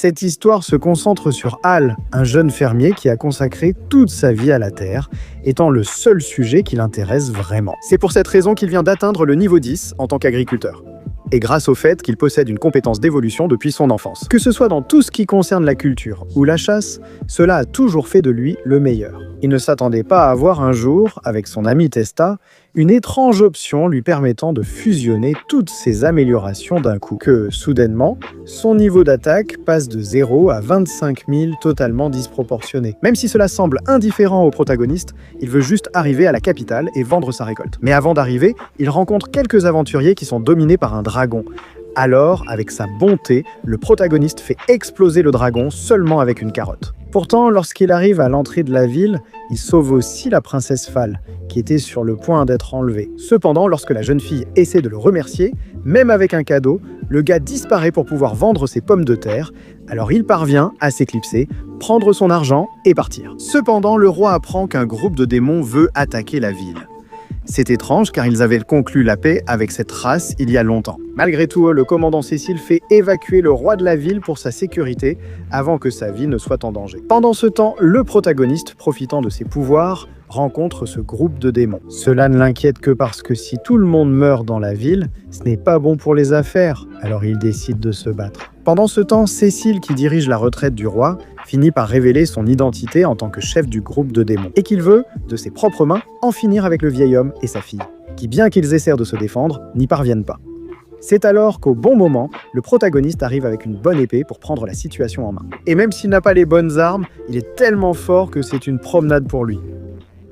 Cette histoire se concentre sur Hal, un jeune fermier qui a consacré toute sa vie à la terre, étant le seul sujet qui l'intéresse vraiment. C'est pour cette raison qu'il vient d'atteindre le niveau 10 en tant qu'agriculteur. Et grâce au fait qu'il possède une compétence d'évolution depuis son enfance. Que ce soit dans tout ce qui concerne la culture ou la chasse, cela a toujours fait de lui le meilleur. Il ne s'attendait pas à avoir un jour, avec son ami Testa, une étrange option lui permettant de fusionner toutes ses améliorations d'un coup. Que, soudainement, son niveau d'attaque passe de 0 à 25 000 totalement disproportionné. Même si cela semble indifférent au protagoniste, il veut juste arriver à la capitale et vendre sa récolte. Mais avant d'arriver, il rencontre quelques aventuriers qui sont dominés par un dragon. Alors, avec sa bonté, le protagoniste fait exploser le dragon seulement avec une carotte. Pourtant, lorsqu'il arrive à l'entrée de la ville, il sauve aussi la princesse Fall, qui était sur le point d'être enlevée. Cependant, lorsque la jeune fille essaie de le remercier, même avec un cadeau, le gars disparaît pour pouvoir vendre ses pommes de terre, alors il parvient à s'éclipser, prendre son argent et partir. Cependant, le roi apprend qu'un groupe de démons veut attaquer la ville. C'est étrange car ils avaient conclu la paix avec cette race il y a longtemps. Malgré tout, le commandant Cécile fait évacuer le roi de la ville pour sa sécurité avant que sa vie ne soit en danger. Pendant ce temps, le protagoniste, profitant de ses pouvoirs, rencontre ce groupe de démons. Cela ne l'inquiète que parce que si tout le monde meurt dans la ville, ce n'est pas bon pour les affaires, alors il décide de se battre. Pendant ce temps, Cécile, qui dirige la retraite du roi, finit par révéler son identité en tant que chef du groupe de démons, et qu'il veut, de ses propres mains, en finir avec le vieil homme et sa fille, qui, bien qu'ils essaient de se défendre, n'y parviennent pas. C'est alors qu'au bon moment, le protagoniste arrive avec une bonne épée pour prendre la situation en main. Et même s'il n'a pas les bonnes armes, il est tellement fort que c'est une promenade pour lui.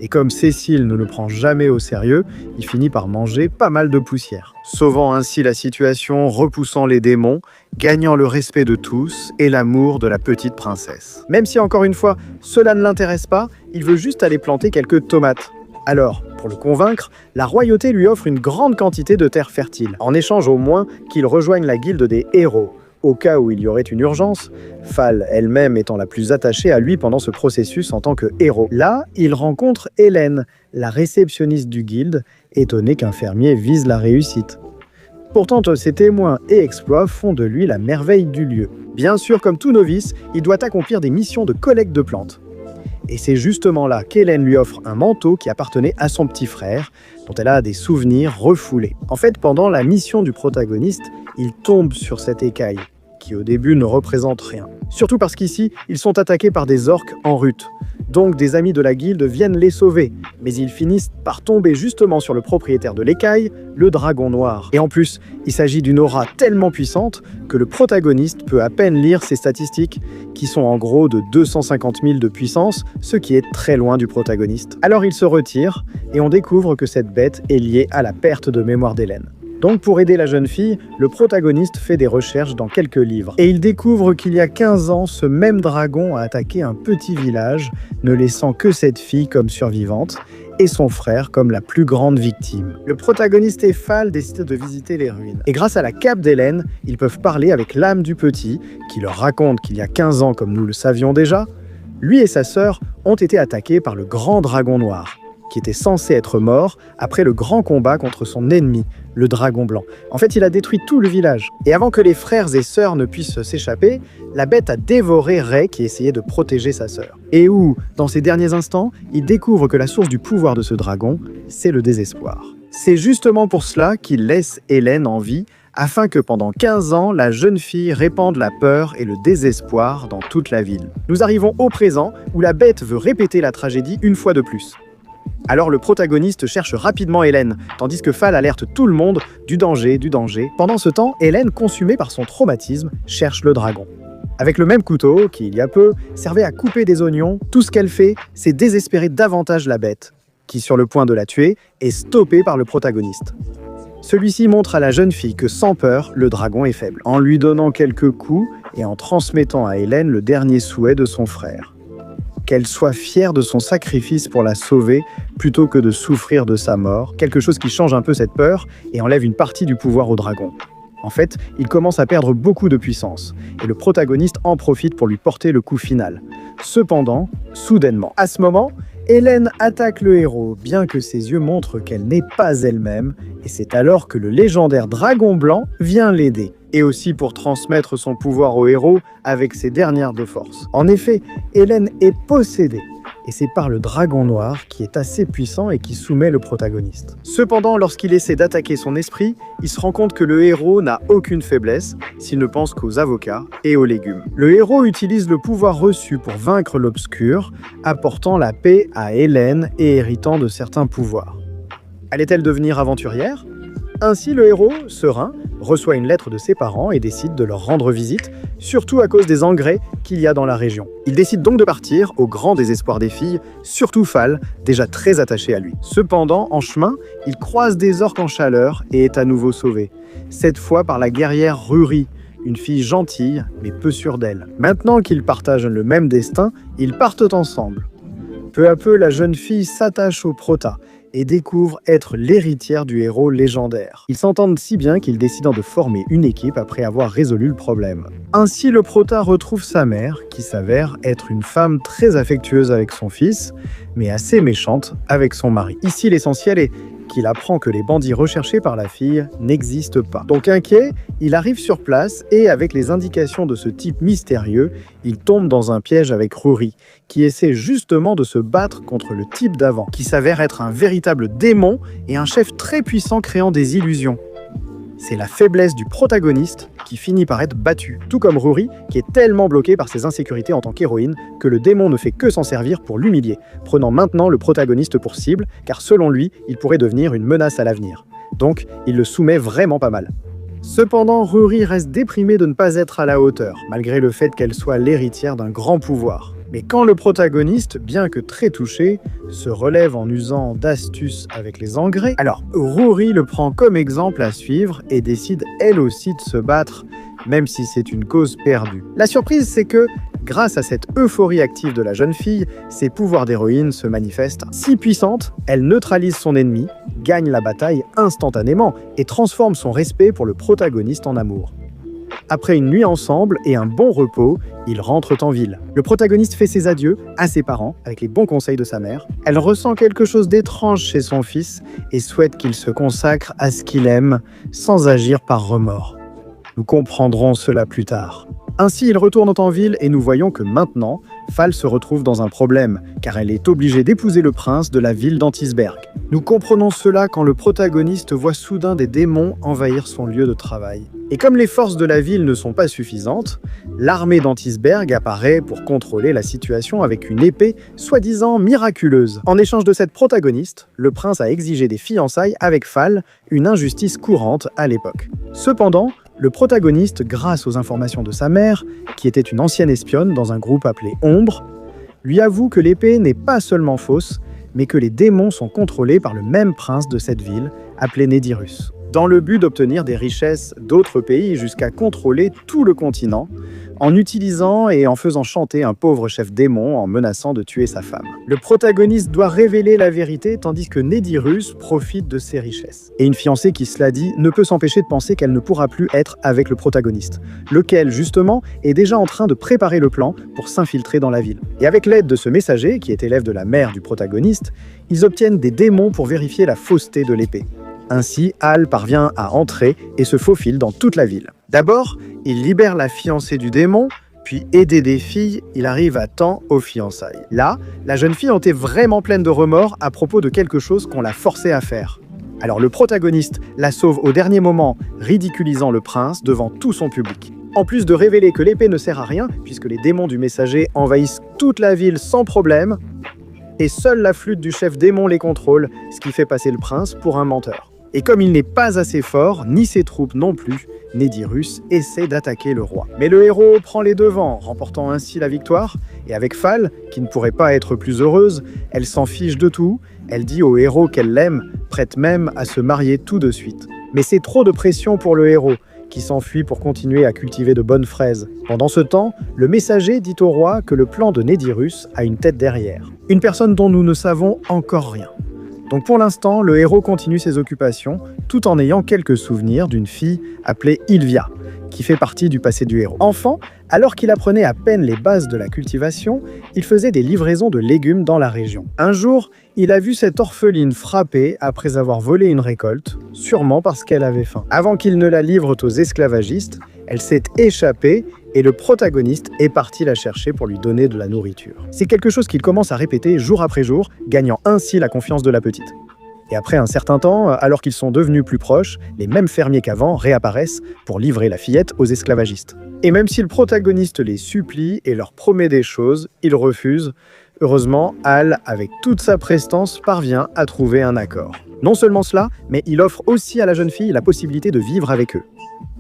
Et comme Cécile ne le prend jamais au sérieux, il finit par manger pas mal de poussière, sauvant ainsi la situation, repoussant les démons, gagnant le respect de tous et l'amour de la petite princesse. Même si encore une fois, cela ne l'intéresse pas, il veut juste aller planter quelques tomates. Alors, pour le convaincre, la royauté lui offre une grande quantité de terres fertiles, en échange au moins qu'il rejoigne la guilde des héros, au cas où il y aurait une urgence, Fall elle-même étant la plus attachée à lui pendant ce processus en tant que héros. Là, il rencontre Hélène, la réceptionniste du guilde, étonnée qu'un fermier vise la réussite. Pourtant, ses témoins et exploits font de lui la merveille du lieu. Bien sûr, comme tout novice, il doit accomplir des missions de collecte de plantes. Et c'est justement là qu'Hélène lui offre un manteau qui appartenait à son petit frère, dont elle a des souvenirs refoulés. En fait, pendant la mission du protagoniste, il tombe sur cette écaille, qui au début ne représente rien. Surtout parce qu'ici, ils sont attaqués par des orques en rut. Donc des amis de la guilde viennent les sauver, mais ils finissent par tomber justement sur le propriétaire de l'écaille, le dragon noir. Et en plus, il s'agit d'une aura tellement puissante que le protagoniste peut à peine lire ses statistiques, qui sont en gros de 250 000 de puissance, ce qui est très loin du protagoniste. Alors il se retire, et on découvre que cette bête est liée à la perte de mémoire d'Hélène. Donc pour aider la jeune fille, le protagoniste fait des recherches dans quelques livres. Et il découvre qu'il y a 15 ans, ce même dragon a attaqué un petit village, ne laissant que cette fille comme survivante, et son frère comme la plus grande victime. Le protagoniste et Fall décident de visiter les ruines. Et grâce à la cape d'Hélène, ils peuvent parler avec l'âme du petit, qui leur raconte qu'il y a 15 ans, comme nous le savions déjà, lui et sa sœur ont été attaqués par le grand dragon noir, qui était censé être mort après le grand combat contre son ennemi, le dragon blanc. En fait, il a détruit tout le village. Et avant que les frères et sœurs ne puissent s'échapper, la bête a dévoré Ray qui essayait de protéger sa sœur. Et où, dans ces derniers instants, il découvre que la source du pouvoir de ce dragon, c'est le désespoir. C'est justement pour cela qu'il laisse Hélène en vie, afin que pendant 15 ans, la jeune fille répande la peur et le désespoir dans toute la ville. Nous arrivons au présent, où la bête veut répéter la tragédie une fois de plus. Alors le protagoniste cherche rapidement Hélène, tandis que Fall alerte tout le monde du danger, du danger. Pendant ce temps, Hélène, consumée par son traumatisme, cherche le dragon. Avec le même couteau, qui il y a peu, servait à couper des oignons, tout ce qu'elle fait, c'est désespérer davantage la bête, qui sur le point de la tuer, est stoppée par le protagoniste. Celui-ci montre à la jeune fille que sans peur, le dragon est faible, en lui donnant quelques coups et en transmettant à Hélène le dernier souhait de son frère. Qu'elle soit fière de son sacrifice pour la sauver plutôt que de souffrir de sa mort, quelque chose qui change un peu cette peur et enlève une partie du pouvoir au dragon. En fait, il commence à perdre beaucoup de puissance, et le protagoniste en profite pour lui porter le coup final. Cependant, soudainement, à ce moment, Hélène attaque le héros, bien que ses yeux montrent qu'elle n'est pas elle-même Et c'est alors que le légendaire dragon blanc vient l'aider. Et aussi pour transmettre son pouvoir au héros avec ses dernières de force. En effet, Hélène est possédée. Et c'est par le dragon noir qui est assez puissant et qui soumet le protagoniste. Cependant, lorsqu'il essaie d'attaquer son esprit, il se rend compte que le héros n'a aucune faiblesse s'il ne pense qu'aux avocats et aux légumes. Le héros utilise le pouvoir reçu pour vaincre l'obscur, apportant la paix à Hélène et héritant de certains pouvoirs. Allait-elle devenir aventurière ? Ainsi, le héros, serein, reçoit une lettre de ses parents et décide de leur rendre visite, surtout à cause des engrais qu'il y a dans la région. Il décide donc de partir, au grand désespoir des filles, surtout Fall, déjà très attachée à lui. Cependant, en chemin, il croise des orques en chaleur et est à nouveau sauvé, cette fois par la guerrière Ruri, une fille gentille mais peu sûre d'elle. Maintenant qu'ils partagent le même destin, ils partent ensemble. Peu à peu, la jeune fille s'attache au prota et découvre être l'héritière du héros légendaire. Ils s'entendent si bien qu'ils décident de former une équipe après avoir résolu le problème. Ainsi, le prota retrouve sa mère, qui s'avère être une femme très affectueuse avec son fils, mais assez méchante avec son mari. Ici, l'essentiel est qu'il apprend que les bandits recherchés par la fille n'existent pas. Donc inquiet, il arrive sur place et avec les indications de ce type mystérieux, il tombe dans un piège avec Ruri, qui essaie justement de se battre contre le type d'avant, qui s'avère être un véritable démon et un chef très puissant créant des illusions. C'est la faiblesse du protagoniste qui finit par être battu, tout comme Ruri, qui est tellement bloqué par ses insécurités en tant qu'héroïne que le démon ne fait que s'en servir pour l'humilier, prenant maintenant le protagoniste pour cible, car selon lui, il pourrait devenir une menace à l'avenir. Donc, il le soumet vraiment pas mal. Cependant, Ruri reste déprimée de ne pas être à la hauteur, malgré le fait qu'elle soit l'héritière d'un grand pouvoir. Mais quand le protagoniste, bien que très touché, se relève en usant d'astuces avec les engrais, alors Ruri le prend comme exemple à suivre et décide elle aussi de se battre, même si c'est une cause perdue. La surprise, c'est que, grâce à cette euphorie active de la jeune fille, ses pouvoirs d'héroïne se manifestent si puissantes, elle neutralise son ennemi, gagne la bataille instantanément et transforme son respect pour le protagoniste en amour. Après une nuit ensemble et un bon repos, ils rentrent en ville. Le protagoniste fait ses adieux à ses parents avec les bons conseils de sa mère. Elle ressent quelque chose d'étrange chez son fils et souhaite qu'il se consacre à ce qu'il aime sans agir par remords. Nous comprendrons cela plus tard. Ainsi, ils retournent en ville et nous voyons que maintenant, Fall se retrouve dans un problème, car elle est obligée d'épouser le prince de la ville d'Antisberg. Nous comprenons cela quand le protagoniste voit soudain des démons envahir son lieu de travail. Et comme les forces de la ville ne sont pas suffisantes, l'armée d'Antisberg apparaît pour contrôler la situation avec une épée soi-disant miraculeuse. En échange de cette protagoniste, le prince a exigé des fiançailles avec Fall, une injustice courante à l'époque. Cependant, le protagoniste, grâce aux informations de sa mère, qui était une ancienne espionne dans un groupe appelé Ombre, lui avoue que l'épée n'est pas seulement fausse, mais que les démons sont contrôlés par le même prince de cette ville, appelé Nédirus, dans le but d'obtenir des richesses d'autres pays jusqu'à contrôler tout le continent, en utilisant et en faisant chanter un pauvre chef démon en menaçant de tuer sa femme. Le protagoniste doit révéler la vérité tandis que Nédirus profite de ses richesses. Et une fiancée qui, cela dit, ne peut s'empêcher de penser qu'elle ne pourra plus être avec le protagoniste, lequel, justement, est déjà en train de préparer le plan pour s'infiltrer dans la ville. Et avec l'aide de ce messager, qui est élève de la mère du protagoniste, ils obtiennent des démons pour vérifier la fausseté de l'épée. Ainsi, Hal parvient à entrer et se faufile dans toute la ville. D'abord, il libère la fiancée du démon, puis aidé des filles, il arrive à temps aux fiançailles. Là, la jeune fille était vraiment pleine de remords à propos de quelque chose qu'on l'a forcée à faire. Alors le protagoniste la sauve au dernier moment, ridiculisant le prince devant tout son public. En plus de révéler que l'épée ne sert à rien, puisque les démons du messager envahissent toute la ville sans problème, et seule la flûte du chef démon les contrôle, ce qui fait passer le prince pour un menteur. Et comme il n'est pas assez fort, ni ses troupes non plus, Nédirus essaie d'attaquer le roi. Mais le héros prend les devants, remportant ainsi la victoire, et avec Fall, qui ne pourrait pas être plus heureuse, elle s'en fiche de tout, elle dit au héros qu'elle l'aime, prête même à se marier tout de suite. Mais c'est trop de pression pour le héros, qui s'enfuit pour continuer à cultiver de bonnes fraises. Pendant ce temps, le messager dit au roi que le plan de Nédirus a une tête derrière. Une personne dont nous ne savons encore rien. Donc pour l'instant, le héros continue ses occupations, tout en ayant quelques souvenirs d'une fille appelée Ilvia, qui fait partie du passé du héros. Enfant, alors qu'il apprenait à peine les bases de la cultivation, il faisait des livraisons de légumes dans la région. Un jour, il a vu cette orpheline frapper après avoir volé une récolte, sûrement parce qu'elle avait faim. Avant qu'ils ne la livrent aux esclavagistes, elle s'est échappée et le protagoniste est parti la chercher pour lui donner de la nourriture. C'est quelque chose qu'il commence à répéter jour après jour, gagnant ainsi la confiance de la petite. Et après un certain temps, alors qu'ils sont devenus plus proches, les mêmes fermiers qu'avant réapparaissent pour livrer la fillette aux esclavagistes. Et même si le protagoniste les supplie et leur promet des choses, ils refusent. Heureusement, Hal, avec toute sa prestance, parvient à trouver un accord. Non seulement cela, mais il offre aussi à la jeune fille la possibilité de vivre avec eux.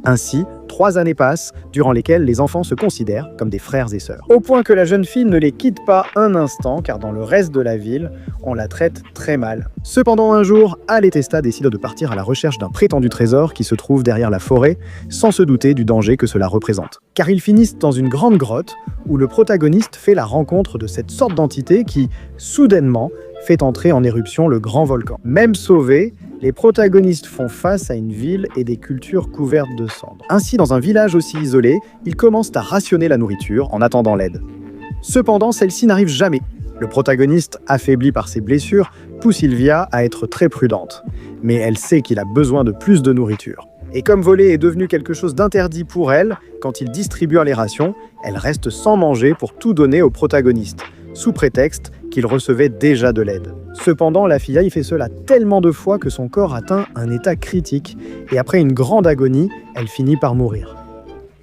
Ainsi, 3 années passent, durant lesquelles les enfants se considèrent comme des frères et sœurs. Au point que la jeune fille ne les quitte pas un instant, car dans le reste de la ville, on la traite très mal. Cependant, un jour, Hal et Testa décident de partir à la recherche d'un prétendu trésor qui se trouve derrière la forêt, sans se douter du danger que cela représente. Car ils finissent dans une grande grotte, où le protagoniste fait la rencontre de cette sorte d'entité qui, soudainement, fait entrer en éruption le grand volcan. Même sauvés, les protagonistes font face à une ville et des cultures couvertes de cendres. Ainsi, dans un village aussi isolé, ils commencent à rationner la nourriture en attendant l'aide. Cependant, celle-ci n'arrive jamais. Le protagoniste, affaibli par ses blessures, pousse Ilvia à être très prudente. Mais elle sait qu'il a besoin de plus de nourriture. Et comme voler est devenu quelque chose d'interdit pour elle, quand il distribue les rations, elle reste sans manger pour tout donner au protagoniste, sous prétexte qu'il recevait déjà de l'aide. Cependant, la fillette fait cela tellement de fois que son corps atteint un état critique, et après une grande agonie, elle finit par mourir.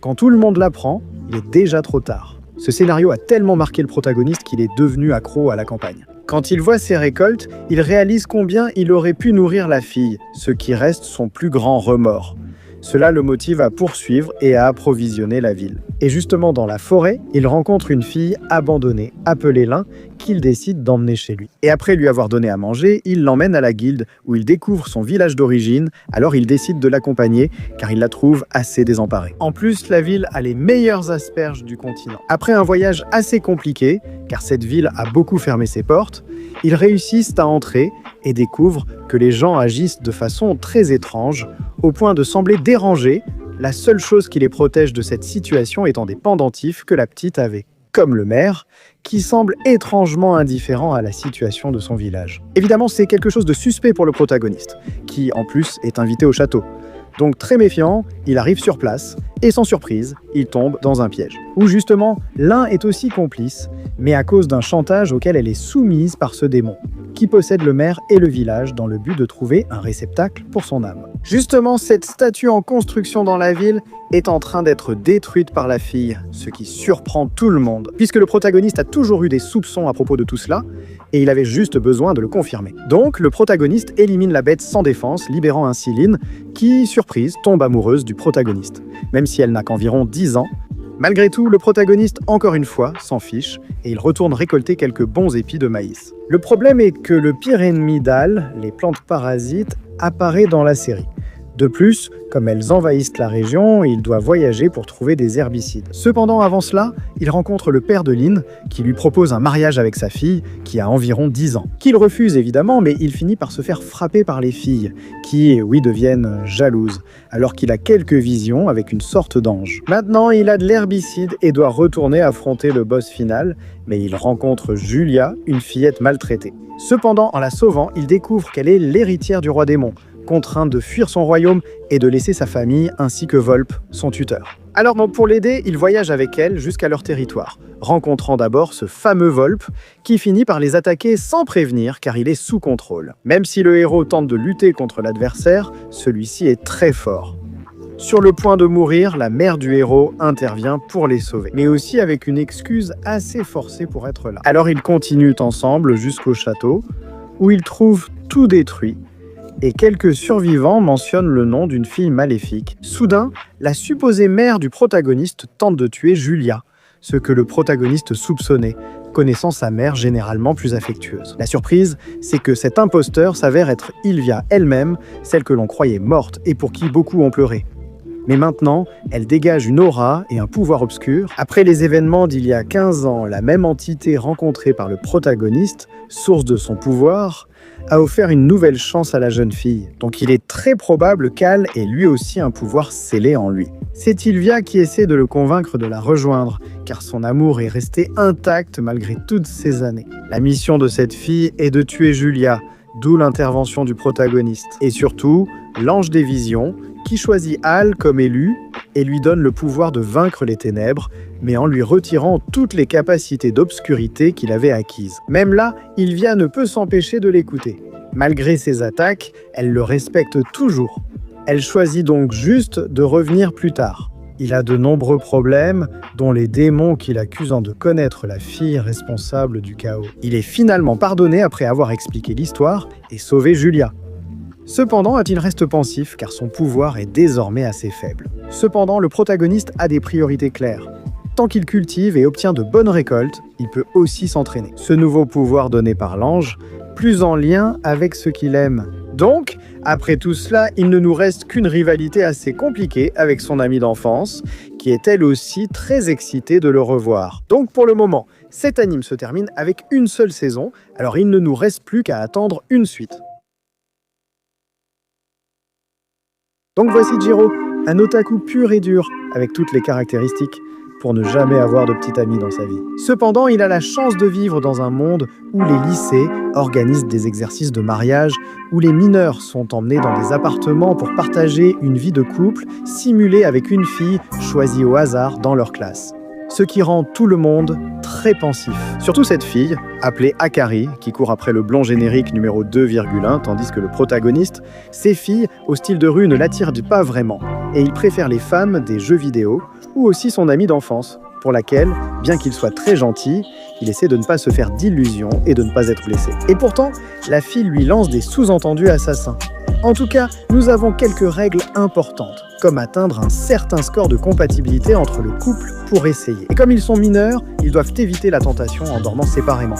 Quand tout le monde l'apprend, il est déjà trop tard. Ce scénario a tellement marqué le protagoniste qu'il est devenu accro à la campagne. Quand il voit ses récoltes, il réalise combien il aurait pu nourrir la fille, ce qui reste son plus grand remords. Cela le motive à poursuivre et à approvisionner la ville. Et justement dans la forêt, il rencontre une fille abandonnée, appelée Lin, qu'il décide d'emmener chez lui. Et après lui avoir donné à manger, il l'emmène à la guilde où il découvre son village d'origine, alors il décide de l'accompagner car il la trouve assez désemparée. En plus, la ville a les meilleures asperges du continent. Après un voyage assez compliqué, car cette ville a beaucoup fermé ses portes, ils réussissent à entrer et découvrent que les gens agissent de façon très étrange, au point de sembler dérangés, la seule chose qui les protège de cette situation étant des pendentifs que la petite avait, comme le maire, qui semble étrangement indifférent à la situation de son village. Évidemment, c'est quelque chose de suspect pour le protagoniste, qui en plus est invité au château. Donc très méfiant, il arrive sur place, et sans surprise, il tombe dans un piège. Où justement, Lin est aussi complice, mais à cause d'un chantage auquel elle est soumise par ce démon, qui possède le maire et le village dans le but de trouver un réceptacle pour son âme. Justement, cette statue en construction dans la ville est en train d'être détruite par la fille, ce qui surprend tout le monde, puisque le protagoniste a toujours eu des soupçons à propos de tout cela, et il avait juste besoin de le confirmer. Donc, le protagoniste élimine la bête sans défense, libérant ainsi Lin, qui, surprise, tombe amoureuse du protagoniste, même si elle n'a qu'environ 10 ans. Malgré tout, le protagoniste, encore une fois, s'en fiche, et il retourne récolter quelques bons épis de maïs. Le problème est que le pire ennemi d'Hal, les plantes parasites, apparaît dans la série. De plus, comme elles envahissent la région, il doit voyager pour trouver des herbicides. Cependant, avant cela, il rencontre le père de Lin, qui lui propose un mariage avec sa fille, qui a environ 10 ans. Qu'il refuse évidemment, mais il finit par se faire frapper par les filles, qui, oui, deviennent jalouses, alors qu'il a quelques visions avec une sorte d'ange. Maintenant, il a de l'herbicide et doit retourner affronter le boss final, mais il rencontre Julia, une fillette maltraitée. Cependant, en la sauvant, il découvre qu'elle est l'héritière du roi démon, contrainte de fuir son royaume et de laisser sa famille ainsi que Volpe, son tuteur. Alors pour l'aider, il voyage avec elle jusqu'à leur territoire, rencontrant d'abord ce fameux Volpe qui finit par les attaquer sans prévenir car il est sous contrôle. Même si le héros tente de lutter contre l'adversaire, celui-ci est très fort. Sur le point de mourir, la mère du héros intervient pour les sauver, mais aussi avec une excuse assez forcée pour être là. Alors ils continuent ensemble jusqu'au château, où ils trouvent tout détruit, et quelques survivants mentionnent le nom d'une fille maléfique. Soudain, la supposée mère du protagoniste tente de tuer Julia, ce que le protagoniste soupçonnait, connaissant sa mère généralement plus affectueuse. La surprise, c'est que cet imposteur s'avère être Ilvia elle-même, celle que l'on croyait morte et pour qui beaucoup ont pleuré. Mais maintenant, elle dégage une aura et un pouvoir obscur. Après les événements d'il y a 15 ans, la même entité rencontrée par le protagoniste, source de son pouvoir, a offert une nouvelle chance à la jeune fille. Donc il est très probable qu'Al ait lui aussi un pouvoir scellé en lui. C'est Ilvia qui essaie de le convaincre de la rejoindre, car son amour est resté intact malgré toutes ces années. La mission de cette fille est de tuer Julia, d'où l'intervention du protagoniste. Et surtout, l'ange des visions, qui choisit Al comme élu et lui donne le pouvoir de vaincre les ténèbres, mais en lui retirant toutes les capacités d'obscurité qu'il avait acquises. Même là, Ilvia ne peut s'empêcher de l'écouter. Malgré ses attaques, elle le respecte toujours. Elle choisit donc juste de revenir plus tard. Il a de nombreux problèmes, dont les démons qu'il accusant de connaître la fille responsable du chaos. Il est finalement pardonné après avoir expliqué l'histoire et sauvé Julia. Cependant, il reste pensif car son pouvoir est désormais assez faible. Cependant, le protagoniste a des priorités claires. Tant qu'il cultive et obtient de bonnes récoltes, il peut aussi s'entraîner. Ce nouveau pouvoir donné par l'ange, plus en lien avec ce qu'il aime. Donc, après tout cela, il ne nous reste qu'une rivalité assez compliquée avec son amie d'enfance, qui est elle aussi très excitée de le revoir. Donc pour le moment, cet anime se termine avec une seule saison, alors il ne nous reste plus qu'à attendre une suite. Donc voici Jiro, un otaku pur et dur, avec toutes les caractéristiques pour ne jamais avoir de petit ami dans sa vie. Cependant, il a la chance de vivre dans un monde où les lycées organisent des exercices de mariage, où les mineurs sont emmenés dans des appartements pour partager une vie de couple simulée avec une fille choisie au hasard dans leur classe. Ce qui rend tout le monde très pensif. Surtout cette fille, appelée Akari, qui court après le blond générique numéro 2,1, tandis que le protagoniste, ces filles, au style de rue, ne l'attirent pas vraiment, et il préfère les femmes des jeux vidéo, ou aussi son amie d'enfance, pour laquelle, bien qu'il soit très gentil, il essaie de ne pas se faire d'illusions et de ne pas être blessé. Et pourtant, la fille lui lance des sous-entendus assassins. En tout cas, nous avons quelques règles importantes, comme atteindre un certain score de compatibilité entre le couple pour essayer. Et comme ils sont mineurs, ils doivent éviter la tentation en dormant séparément.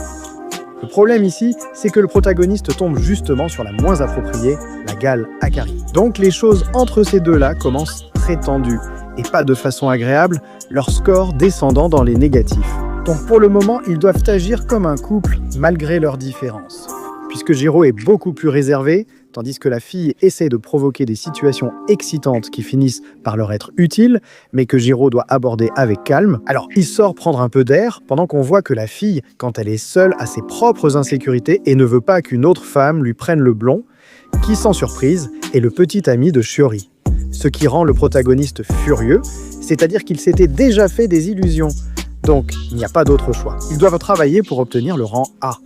Le problème ici, c'est que le protagoniste tombe justement sur la moins appropriée, la Gale Akari. Donc les choses entre ces deux-là commencent très tendues, et pas de façon agréable, leur score descendant dans les négatifs. Donc pour le moment, ils doivent agir comme un couple, malgré leurs différences. Puisque Jiro est beaucoup plus réservé, tandis que la fille essaie de provoquer des situations excitantes qui finissent par leur être utiles, mais que Jiro doit aborder avec calme. Alors, il sort prendre un peu d'air, pendant qu'on voit que la fille, quand elle est seule, a ses propres insécurités et ne veut pas qu'une autre femme lui prenne le blond, qui, sans surprise, est le petit ami de Shiori. Ce qui rend le protagoniste furieux, c'est-à-dire qu'il s'était déjà fait des illusions. Donc, il n'y a pas d'autre choix. Ils doivent travailler pour obtenir le rang A,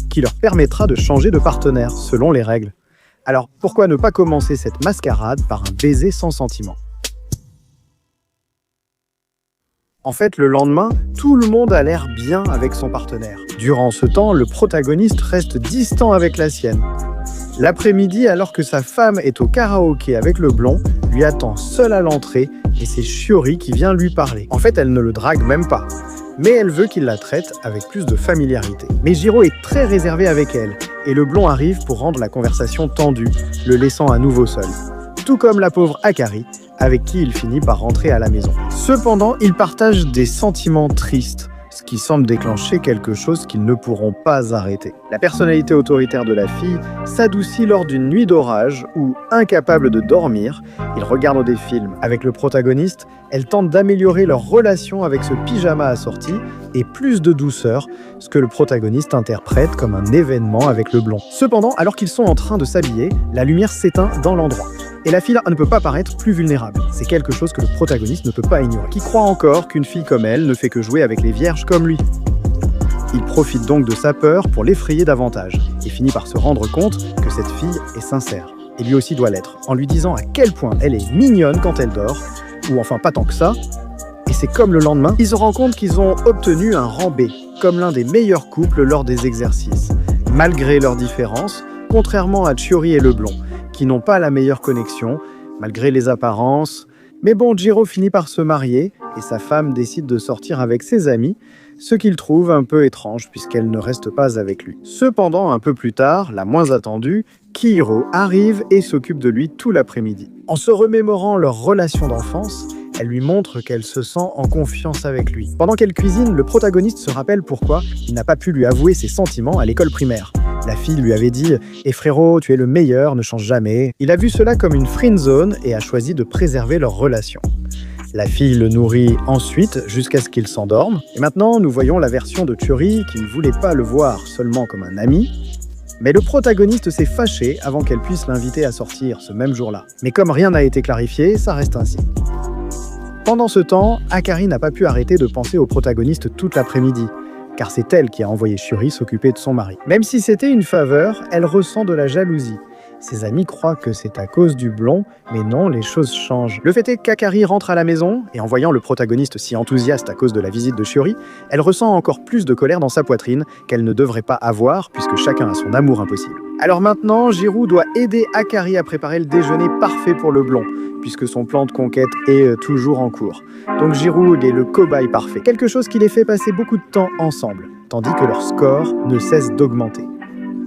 qui leur permettra de changer de partenaire, selon les règles. Alors, pourquoi ne pas commencer cette mascarade par un baiser sans sentiment? En fait, le lendemain, tout le monde a l'air bien avec son partenaire. Durant ce temps, le protagoniste reste distant avec la sienne. L'après-midi, alors que sa femme est au karaoké avec le blond, lui attend seule à l'entrée et c'est Shiori qui vient lui parler. En fait, elle ne le drague même pas, mais elle veut qu'il la traite avec plus de familiarité. Mais Jiro est très réservé avec elle, et le blond arrive pour rendre la conversation tendue, le laissant à nouveau seul. Tout comme la pauvre Akari, avec qui il finit par rentrer à la maison. Cependant, ils partagent des sentiments tristes, ce qui semble déclencher quelque chose qu'ils ne pourront pas arrêter. La personnalité autoritaire de la fille s'adoucit lors d'une nuit d'orage où, incapable de dormir, ils regardent des films. Avec le protagoniste, elle tente d'améliorer leur relation avec ce pyjama assorti et plus de douceur, ce que le protagoniste interprète comme un événement avec le blond. Cependant, alors qu'ils sont en train de s'habiller, la lumière s'éteint dans l'endroit. Et la fille ne peut pas paraître plus vulnérable. C'est quelque chose que le protagoniste ne peut pas ignorer. Qui croit encore qu'une fille comme elle ne fait que jouer avec les vierges comme lui. Il profite donc de sa peur pour l'effrayer davantage et finit par se rendre compte que cette fille est sincère. Et lui aussi doit l'être, en lui disant à quel point elle est mignonne quand elle dort, ou enfin pas tant que ça. Et c'est comme le lendemain, ils se rendent compte qu'ils ont obtenu un rang B, comme l'un des meilleurs couples lors des exercices. Malgré leurs différences, contrairement à Shiori et le blond, qui n'ont pas la meilleure connexion, malgré les apparences. Mais bon, Jiro finit par se marier et sa femme décide de sortir avec ses amis, ce qu'il trouve un peu étrange puisqu'elle ne reste pas avec lui. Cependant, un peu plus tard, la moins attendue, Chihiro arrive et s'occupe de lui tout l'après-midi. En se remémorant leur relation d'enfance, elle lui montre qu'elle se sent en confiance avec lui. Pendant qu'elle cuisine, le protagoniste se rappelle pourquoi il n'a pas pu lui avouer ses sentiments à l'école primaire. La fille lui avait dit « Eh frérot, tu es le meilleur, ne change jamais ». Il a vu cela comme une friend zone et a choisi de préserver leur relation. La fille le nourrit ensuite jusqu'à ce qu'il s'endorme. Et maintenant, nous voyons la version de Churi qui ne voulait pas le voir seulement comme un ami. Mais le protagoniste s'est fâché avant qu'elle puisse l'inviter à sortir ce même jour-là. Mais comme rien n'a été clarifié, ça reste ainsi. Pendant ce temps, Akari n'a pas pu arrêter de penser au protagoniste toute l'après-midi, car c'est elle qui a envoyé Churi s'occuper de son mari. Même si c'était une faveur, elle ressent de la jalousie. Ses amis croient que c'est à cause du blond, mais non, les choses changent. Le fait est qu'Akari rentre à la maison, et en voyant le protagoniste si enthousiaste à cause de la visite de Churi, elle ressent encore plus de colère dans sa poitrine qu'elle ne devrait pas avoir, puisque chacun a son amour impossible. Alors maintenant, Jiro doit aider Akari à préparer le déjeuner parfait pour le blond, puisque son plan de conquête est toujours en cours. Donc Jiro est le cobaye parfait, quelque chose qui les fait passer beaucoup de temps ensemble, tandis que leur score ne cesse d'augmenter.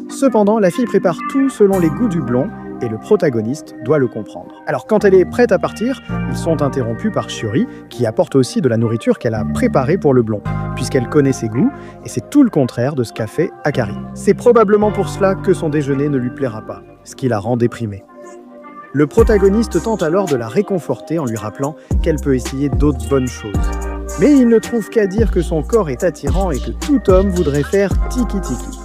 Cependant, la fille prépare tout selon les goûts du blond, et le protagoniste doit le comprendre. Alors quand elle est prête à partir, ils sont interrompus par Churi, qui apporte aussi de la nourriture qu'elle a préparée pour le blond, puisqu'elle connaît ses goûts, et c'est tout le contraire de ce qu'a fait Akari. C'est probablement pour cela que son déjeuner ne lui plaira pas, ce qui la rend déprimée. Le protagoniste tente alors de la réconforter en lui rappelant qu'elle peut essayer d'autres bonnes choses. Mais il ne trouve qu'à dire que son corps est attirant et que tout homme voudrait faire tiki-tiki.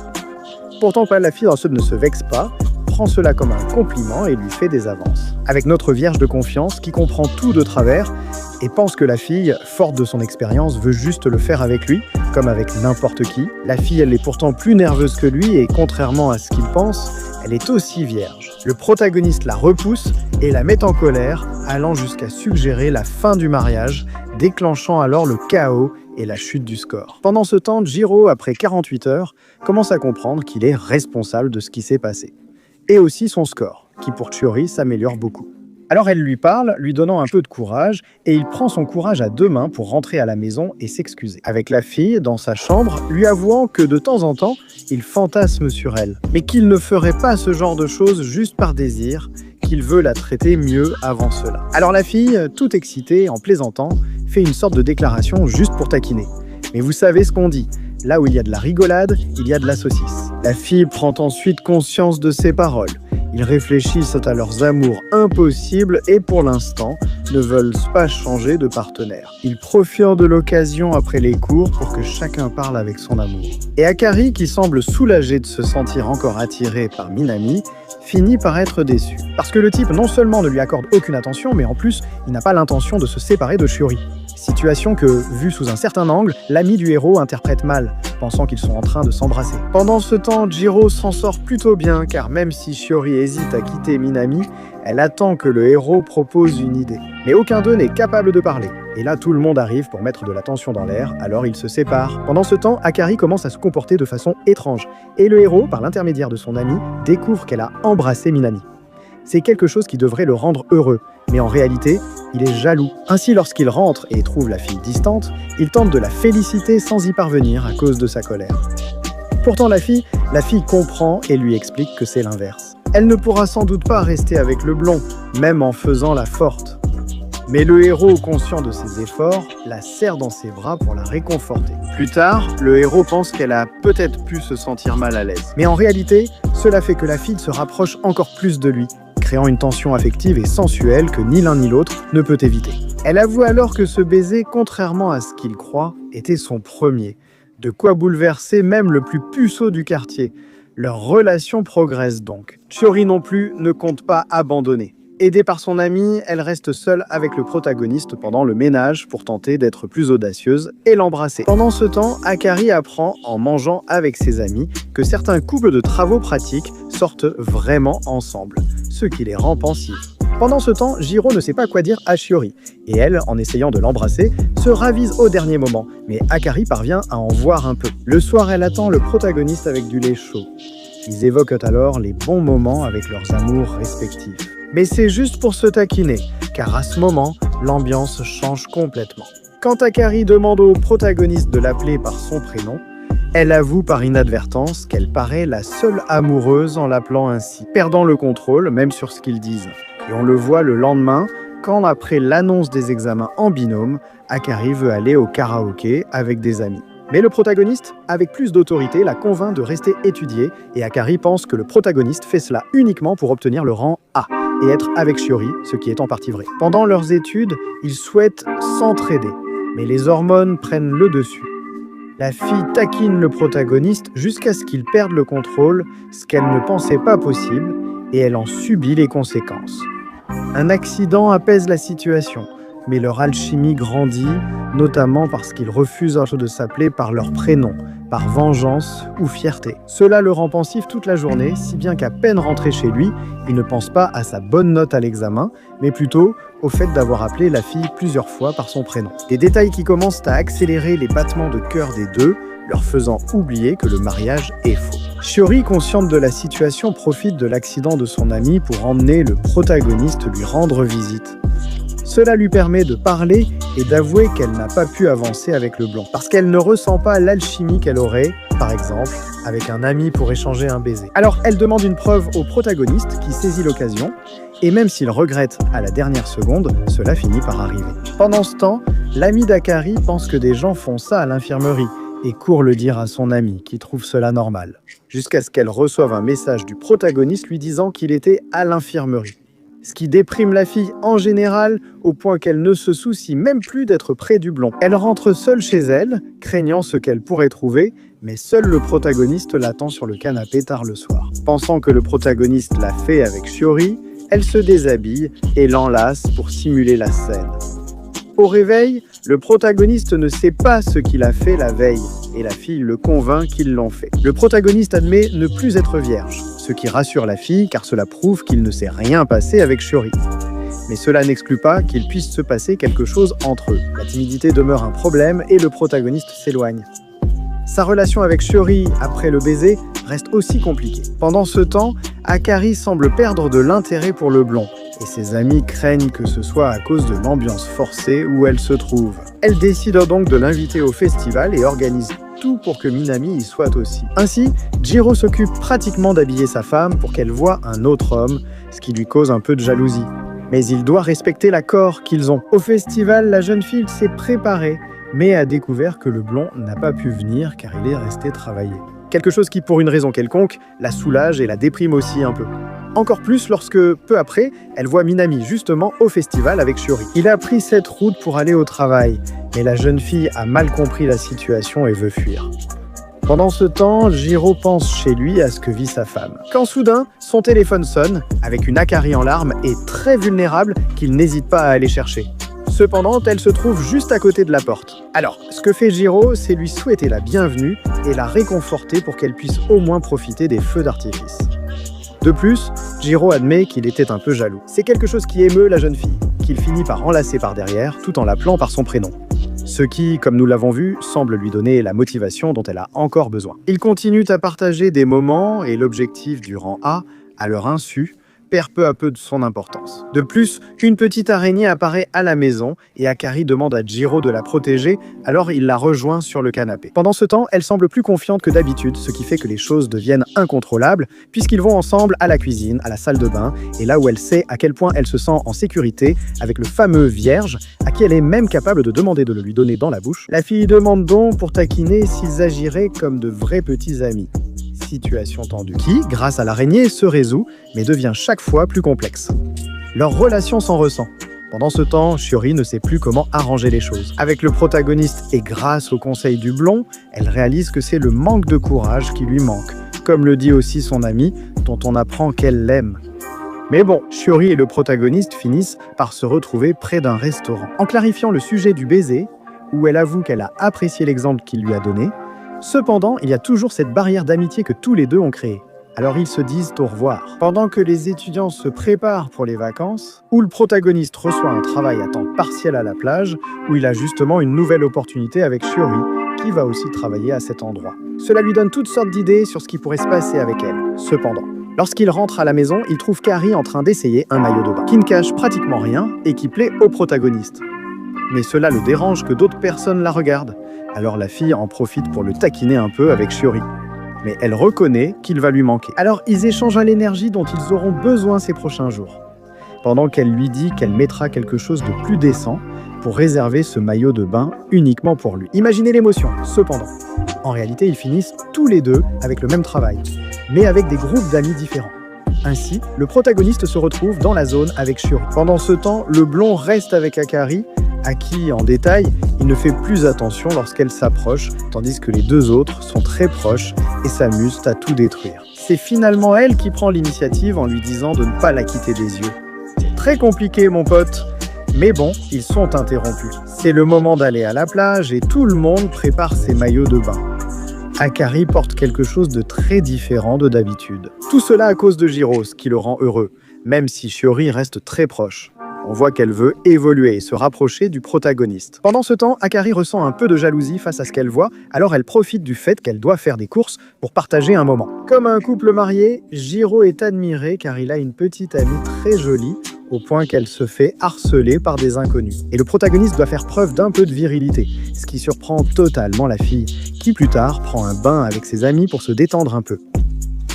Pourtant, la fille ne se vexe pas, prend cela comme un compliment et lui fait des avances. Avec notre vierge de confiance qui comprend tout de travers et pense que la fille, forte de son expérience, veut juste le faire avec lui, comme avec n'importe qui. La fille, elle est pourtant plus nerveuse que lui et contrairement à ce qu'il pense, elle est aussi vierge. Le protagoniste la repousse et la met en colère, allant jusqu'à suggérer la fin du mariage, déclenchant alors le chaos et la chute du score. Pendant ce temps, Jiro, après 48 heures, commence à comprendre qu'il est responsable de ce qui s'est passé. Et aussi son score, qui pour Churi s'améliore beaucoup. Alors elle lui parle, lui donnant un peu de courage, et il prend son courage à deux mains pour rentrer à la maison et s'excuser. Avec la fille, dans sa chambre, lui avouant que de temps en temps, il fantasme sur elle, mais qu'il ne ferait pas ce genre de choses juste par désir, qu'il veut la traiter mieux avant cela. Alors la fille, toute excitée, en plaisantant, fait une sorte de déclaration juste pour taquiner. Mais vous savez ce qu'on dit, là où il y a de la rigolade, il y a de la saucisse. La fille prend ensuite conscience de ses paroles. Ils réfléchissent à leurs amours impossibles et pour l'instant ne veulent pas changer de partenaire. Ils profitent de l'occasion après les cours pour que chacun parle avec son amour. Et Akari, qui semble soulagé de se sentir encore attiré par Minami, finit par être déçu. Parce que le type non seulement ne lui accorde aucune attention, mais en plus, il n'a pas l'intention de se séparer de Churi. Situation que, vue sous un certain angle, l'ami du héros interprète mal, pensant qu'ils sont en train de s'embrasser. Pendant ce temps, Jiro s'en sort plutôt bien, car même si Shiori hésite à quitter Minami, elle attend que le héros propose une idée. Mais aucun d'eux n'est capable de parler. Et là, tout le monde arrive pour mettre de la tension dans l'air, alors ils se séparent. Pendant ce temps, Akari commence à se comporter de façon étrange, et le héros, par l'intermédiaire de son ami, découvre qu'elle a embrassé Minami. C'est quelque chose qui devrait le rendre heureux, mais en réalité, il est jaloux. Ainsi, lorsqu'il rentre et trouve la fille distante, il tente de la féliciter sans y parvenir à cause de sa colère. Pourtant la fille comprend et lui explique que c'est l'inverse. Elle ne pourra sans doute pas rester avec le blond, même en faisant la forte. Mais le héros, conscient de ses efforts, la serre dans ses bras pour la réconforter. Plus tard, le héros pense qu'elle a peut-être pu se sentir mal à l'aise. Mais en réalité, cela fait que la fille se rapproche encore plus de lui, créant une tension affective et sensuelle que ni l'un ni l'autre ne peut éviter. Elle avoue alors que ce baiser, contrairement à ce qu'il croit, était son premier, de quoi bouleverser même le plus puceau du quartier. Leur relation progresse donc. Churi non plus ne compte pas abandonner. Aidée par son amie, elle reste seule avec le protagoniste pendant le ménage pour tenter d'être plus audacieuse et l'embrasser. Pendant ce temps, Akari apprend, en mangeant avec ses amis, que certains couples de travaux pratiques sortent vraiment ensemble, ce qui les rend pensifs. Pendant ce temps, Jiro ne sait pas quoi dire à Shiori, et elle, en essayant de l'embrasser, se ravise au dernier moment, mais Akari parvient à en voir un peu. Le soir, elle attend le protagoniste avec du lait chaud. Ils évoquent alors les bons moments avec leurs amours respectifs. Mais c'est juste pour se taquiner, car à ce moment, l'ambiance change complètement. Quand Akari demande au protagoniste de l'appeler par son prénom, elle avoue par inadvertance qu'elle paraît la seule amoureuse en l'appelant ainsi, perdant le contrôle même sur ce qu'ils disent. Et on le voit le lendemain, quand après l'annonce des examens en binôme, Akari veut aller au karaoké avec des amis. Mais le protagoniste, avec plus d'autorité, la convainc de rester étudier et Akari pense que le protagoniste fait cela uniquement pour obtenir le rang A et être avec Shiori, ce qui est en partie vrai. Pendant leurs études, ils souhaitent s'entraider, mais les hormones prennent le dessus. La fille taquine le protagoniste jusqu'à ce qu'il perde le contrôle, ce qu'elle ne pensait pas possible, et elle en subit les conséquences. Un accident apaise la situation, mais leur alchimie grandit, notamment parce qu'ils refusent de s'appeler par leur prénom, par vengeance ou fierté. Cela le rend pensif toute la journée, si bien qu'à peine rentré chez lui, il ne pense pas à sa bonne note à l'examen, mais plutôt au fait d'avoir appelé la fille plusieurs fois par son prénom. Des détails qui commencent à accélérer les battements de cœur des deux, leur faisant oublier que le mariage est faux. Shiori, consciente de la situation, profite de l'accident de son ami pour emmener le protagoniste lui rendre visite. Cela lui permet de parler et d'avouer qu'elle n'a pas pu avancer avec le blond, parce qu'elle ne ressent pas l'alchimie qu'elle aurait, par exemple, avec un ami pour échanger un baiser. Alors elle demande une preuve au protagoniste qui saisit l'occasion, et même s'il regrette à la dernière seconde, cela finit par arriver. Pendant ce temps, l'ami d'Akari pense que des gens font ça à l'infirmerie, et court le dire à son ami, qui trouve cela normal, jusqu'à ce qu'elle reçoive un message du protagoniste lui disant qu'il était à l'infirmerie. Ce qui déprime la fille en général, au point qu'elle ne se soucie même plus d'être près du blond. Elle rentre seule chez elle, craignant ce qu'elle pourrait trouver, mais seul le protagoniste l'attend sur le canapé tard le soir. Pensant que le protagoniste l'a fait avec Shiori, elle se déshabille et l'enlace pour simuler la scène. Au réveil, le protagoniste ne sait pas ce qu'il a fait la veille, et la fille le convainc qu'ils l'ont fait. Le protagoniste admet ne plus être vierge, ce qui rassure la fille car cela prouve qu'il ne s'est rien passé avec Shiori. Mais cela n'exclut pas qu'il puisse se passer quelque chose entre eux. La timidité demeure un problème et le protagoniste s'éloigne. Sa relation avec Shiori après le baiser reste aussi compliquée. Pendant ce temps, Akari semble perdre de l'intérêt pour le blond, et ses amis craignent que ce soit à cause de l'ambiance forcée où elle se trouve. Elle décide donc de l'inviter au festival et organise tout pour que Minami y soit aussi. Ainsi, Jiro s'occupe pratiquement d'habiller sa femme pour qu'elle voie un autre homme, ce qui lui cause un peu de jalousie. Mais il doit respecter l'accord qu'ils ont. Au festival, la jeune fille s'est préparée, mais a découvert que le blond n'a pas pu venir car il est resté travailler. Quelque chose qui, pour une raison quelconque, la soulage et la déprime aussi un peu. Encore plus lorsque, peu après, elle voit Minami justement au festival avec Shiori. Il a pris cette route pour aller au travail, mais la jeune fille a mal compris la situation et veut fuir. Pendant ce temps, Jiro pense chez lui à ce que vit sa femme. Quand soudain, son téléphone sonne, avec une Akari en larmes et très vulnérable qu'il n'hésite pas à aller chercher. Cependant, elle se trouve juste à côté de la porte. Alors, ce que fait Jiro, c'est lui souhaiter la bienvenue et la réconforter pour qu'elle puisse au moins profiter des feux d'artifice. De plus, Jiro admet qu'il était un peu jaloux. C'est quelque chose qui émeut la jeune fille, qu'il finit par enlacer par derrière tout en l'appelant par son prénom. Ce qui, comme nous l'avons vu, semble lui donner la motivation dont elle a encore besoin. Ils continuent à partager des moments et l'objectif du rang A, à leur insu, perd peu à peu de son importance. De plus, une petite araignée apparaît à la maison et Akari demande à Jiro de la protéger, alors il la rejoint sur le canapé. Pendant ce temps, elle semble plus confiante que d'habitude, ce qui fait que les choses deviennent incontrôlables, puisqu'ils vont ensemble à la cuisine, à la salle de bain, et là où elle sait à quel point elle se sent en sécurité avec le fameux vierge, à qui elle est même capable de demander de le lui donner dans la bouche. La fille demande donc pour taquiner s'ils agiraient comme de vrais petits amis. Situation tendue qui, grâce à l'araignée, se résout, mais devient chaque fois plus complexe. Leur relation s'en ressent. Pendant ce temps, Shiori ne sait plus comment arranger les choses. Avec le protagoniste et grâce au conseil du blond, elle réalise que c'est le manque de courage qui lui manque, comme le dit aussi son ami, dont on apprend qu'elle l'aime. Mais bon, Shiori et le protagoniste finissent par se retrouver près d'un restaurant. En clarifiant le sujet du baiser, où elle avoue qu'elle a apprécié l'exemple qu'il lui a donné, cependant, il y a toujours cette barrière d'amitié que tous les deux ont créée. Alors ils se disent au revoir. Pendant que les étudiants se préparent pour les vacances, où le protagoniste reçoit un travail à temps partiel à la plage, où il a justement une nouvelle opportunité avec Shiori, qui va aussi travailler à cet endroit. Cela lui donne toutes sortes d'idées sur ce qui pourrait se passer avec elle. Cependant, lorsqu'il rentre à la maison, il trouve Kari en train d'essayer un maillot de bain, qui ne cache pratiquement rien et qui plaît au protagoniste. mais cela le dérange que d'autres personnes la regardent. Alors la fille en profite pour le taquiner un peu avec Shiori. Mais elle reconnaît qu'il va lui manquer. Alors ils échangent l'énergie dont ils auront besoin ces prochains jours. Pendant qu'elle lui dit qu'elle mettra quelque chose de plus décent pour réserver ce maillot de bain uniquement pour lui. Imaginez l'émotion, cependant. En réalité, ils finissent tous les deux avec le même travail, mais avec des groupes d'amis différents. Ainsi, le protagoniste se retrouve dans la zone avec Shiori. Pendant ce temps, le blond reste avec Akari, à qui, en détail, il ne fait plus attention lorsqu'elle s'approche, tandis que les deux autres sont très proches et s'amusent à tout détruire. C'est finalement elle qui prend l'initiative en lui disant de ne pas la quitter des yeux. C'est très compliqué, mon pote. Mais bon, ils sont interrompus. C'est le moment d'aller à la plage et tout le monde prépare ses maillots de bain. Akari porte quelque chose de très différent de d'habitude. Tout cela à cause de Jiro, ce qui le rend heureux, même si Shiori reste très proche. On voit qu'elle veut évoluer et se rapprocher du protagoniste. Pendant ce temps, Akari ressent un peu de jalousie face à ce qu'elle voit, alors elle profite du fait qu'elle doit faire des courses pour partager un moment. Comme un couple marié, Jiro est admiré car il a une petite amie très jolie, au point qu'elle se fait harceler par des inconnus. Et le protagoniste doit faire preuve d'un peu de virilité, ce qui surprend totalement la fille, qui plus tard prend un bain avec ses amis pour se détendre un peu.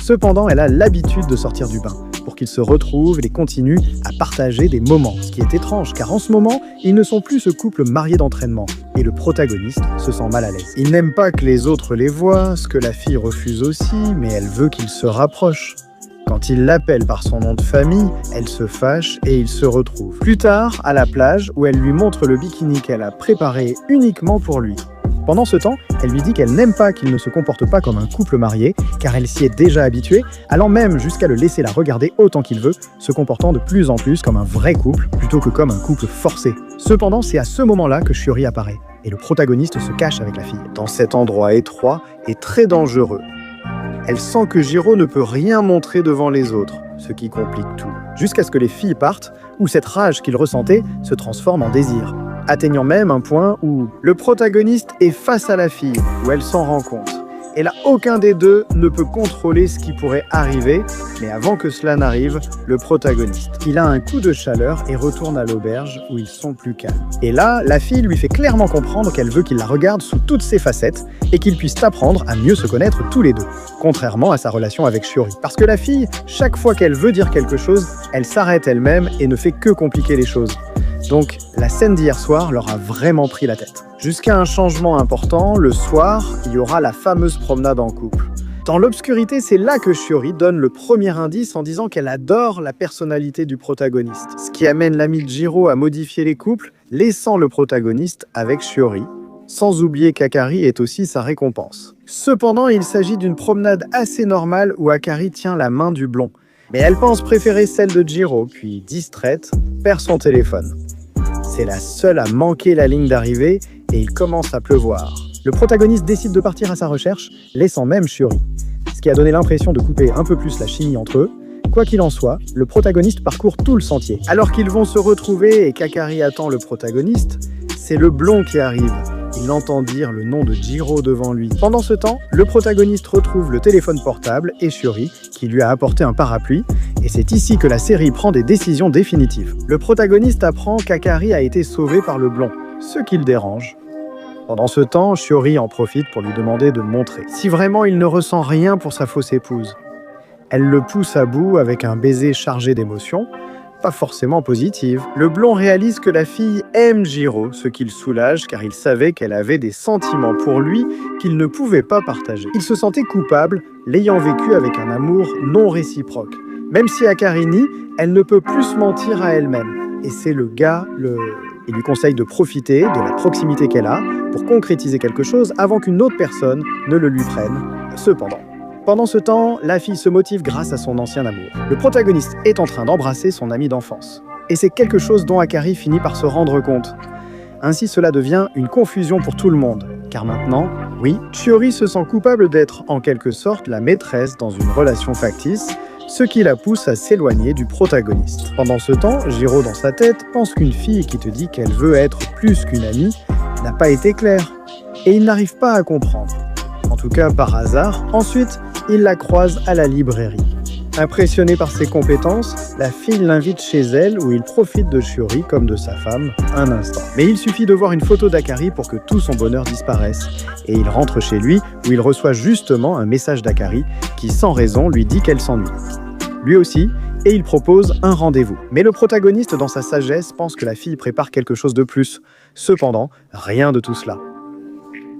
Cependant, elle a l'habitude de sortir du bain, pour qu'ils se retrouvent et continuent à partager des moments, ce qui est étrange, car en ce moment, ils ne sont plus ce couple marié d'entraînement, et le protagoniste se sent mal à l'aise. Il n'aime pas que les autres les voient, ce que la fille refuse aussi, mais elle veut qu'ils se rapprochent. Quand il l'appelle par son nom de famille, elle se fâche et ils se retrouvent. Plus tard, à la plage, où elle lui montre le bikini qu'elle a préparé uniquement pour lui. Pendant ce temps, elle lui dit qu'elle n'aime pas qu'il ne se comporte pas comme un couple marié, car elle s'y est déjà habituée, allant même jusqu'à le laisser la regarder autant qu'il veut, se comportant de plus en plus comme un vrai couple, plutôt que comme un couple forcé. Cependant, c'est à ce moment-là que Shiori apparaît, et le protagoniste se cache avec la fille, dans cet endroit étroit et très dangereux. Elle sent que Jiro ne peut rien montrer devant les autres, ce qui complique tout. Jusqu'à ce que les filles partent, où cette rage qu'il ressentait se transforme en désir. Atteignant même un point où le protagoniste est face à la fille, où elle s'en rend compte. Et là, aucun des deux ne peut contrôler ce qui pourrait arriver, mais avant que cela n'arrive, le protagoniste. Il a un coup de chaleur et retourne à l'auberge où ils sont plus calmes. Et là, la fille lui fait clairement comprendre qu'elle veut qu'il la regarde sous toutes ses facettes et qu'ils puissent apprendre à mieux se connaître tous les deux, contrairement à sa relation avec Shiori. Parce que la fille, chaque fois qu'elle veut dire quelque chose, elle s'arrête elle-même et ne fait que compliquer les choses. Donc, la scène d'hier soir leur a vraiment pris la tête. Jusqu'à un changement important, le soir, il y aura la fameuse promenade en couple. Dans l'obscurité, c'est là que Shiori donne le premier indice en disant qu'elle adore la personnalité du protagoniste. Ce qui amène l'ami de Jiro à modifier les couples, laissant le protagoniste avec Shiori, sans oublier qu'Akari est aussi sa récompense. Cependant, il s'agit d'une promenade assez normale où Akari tient la main du blond. Mais elle pense préférer celle de Jiro, puis, distraite, perd son téléphone. C'est la seule à manquer la ligne d'arrivée et il commence à pleuvoir. Le protagoniste décide de partir à sa recherche, laissant même Shiori, ce qui a donné l'impression de couper un peu plus la chimie entre eux. Quoi qu'il en soit, le protagoniste parcourt tout le sentier. Alors qu'ils vont se retrouver et qu'Akari attend le protagoniste, c'est le blond qui arrive. Il entend dire le nom de Jiro devant lui. Pendant ce temps, le protagoniste retrouve le téléphone portable et Shiori, qui lui a apporté un parapluie, et c'est ici que la série prend des décisions définitives. Le protagoniste apprend qu'Akari a été sauvé par le blond, ce qui le dérange. Pendant ce temps, Shiori en profite pour lui demander de montrer si vraiment il ne ressent rien pour sa fausse épouse. Elle le pousse à bout avec un baiser chargé d'émotions, pas forcément positive. Le blond réalise que la fille aime Jiro, ce qui le soulage car il savait qu'elle avait des sentiments pour lui qu'il ne pouvait pas partager. Il se sentait coupable, l'ayant vécu avec un amour non réciproque. Même si Akari nie, elle ne peut plus se mentir à elle-même. Et c'est le gars, il lui conseille de profiter de la proximité qu'elle a pour concrétiser quelque chose avant qu'une autre personne ne le lui prenne. Cependant, pendant ce temps, la fille se motive grâce à son ancien amour. Le protagoniste est en train d'embrasser son ami d'enfance. Et c'est quelque chose dont Akari finit par se rendre compte. Ainsi, cela devient une confusion pour tout le monde. Car maintenant, oui, Shiori se sent coupable d'être, en quelque sorte, la maîtresse dans une relation factice, ce qui la pousse à s'éloigner du protagoniste. Pendant ce temps, Jiro, dans sa tête, pense qu'une fille qui te dit qu'elle veut être plus qu'une amie n'a pas été claire. Et il n'arrive pas à comprendre. En tout cas, par hasard. Ensuite, il la croise à la librairie. Impressionnée par ses compétences, la fille l'invite chez elle où il profite de Shiori comme de sa femme un instant. Mais il suffit de voir une photo d'Akari pour que tout son bonheur disparaisse. Et il rentre chez lui où il reçoit justement un message d'Akari qui sans raison lui dit qu'elle s'ennuie. Lui aussi, et il propose un rendez-vous. Mais le protagoniste dans sa sagesse pense que la fille prépare quelque chose de plus. Cependant, rien de tout cela.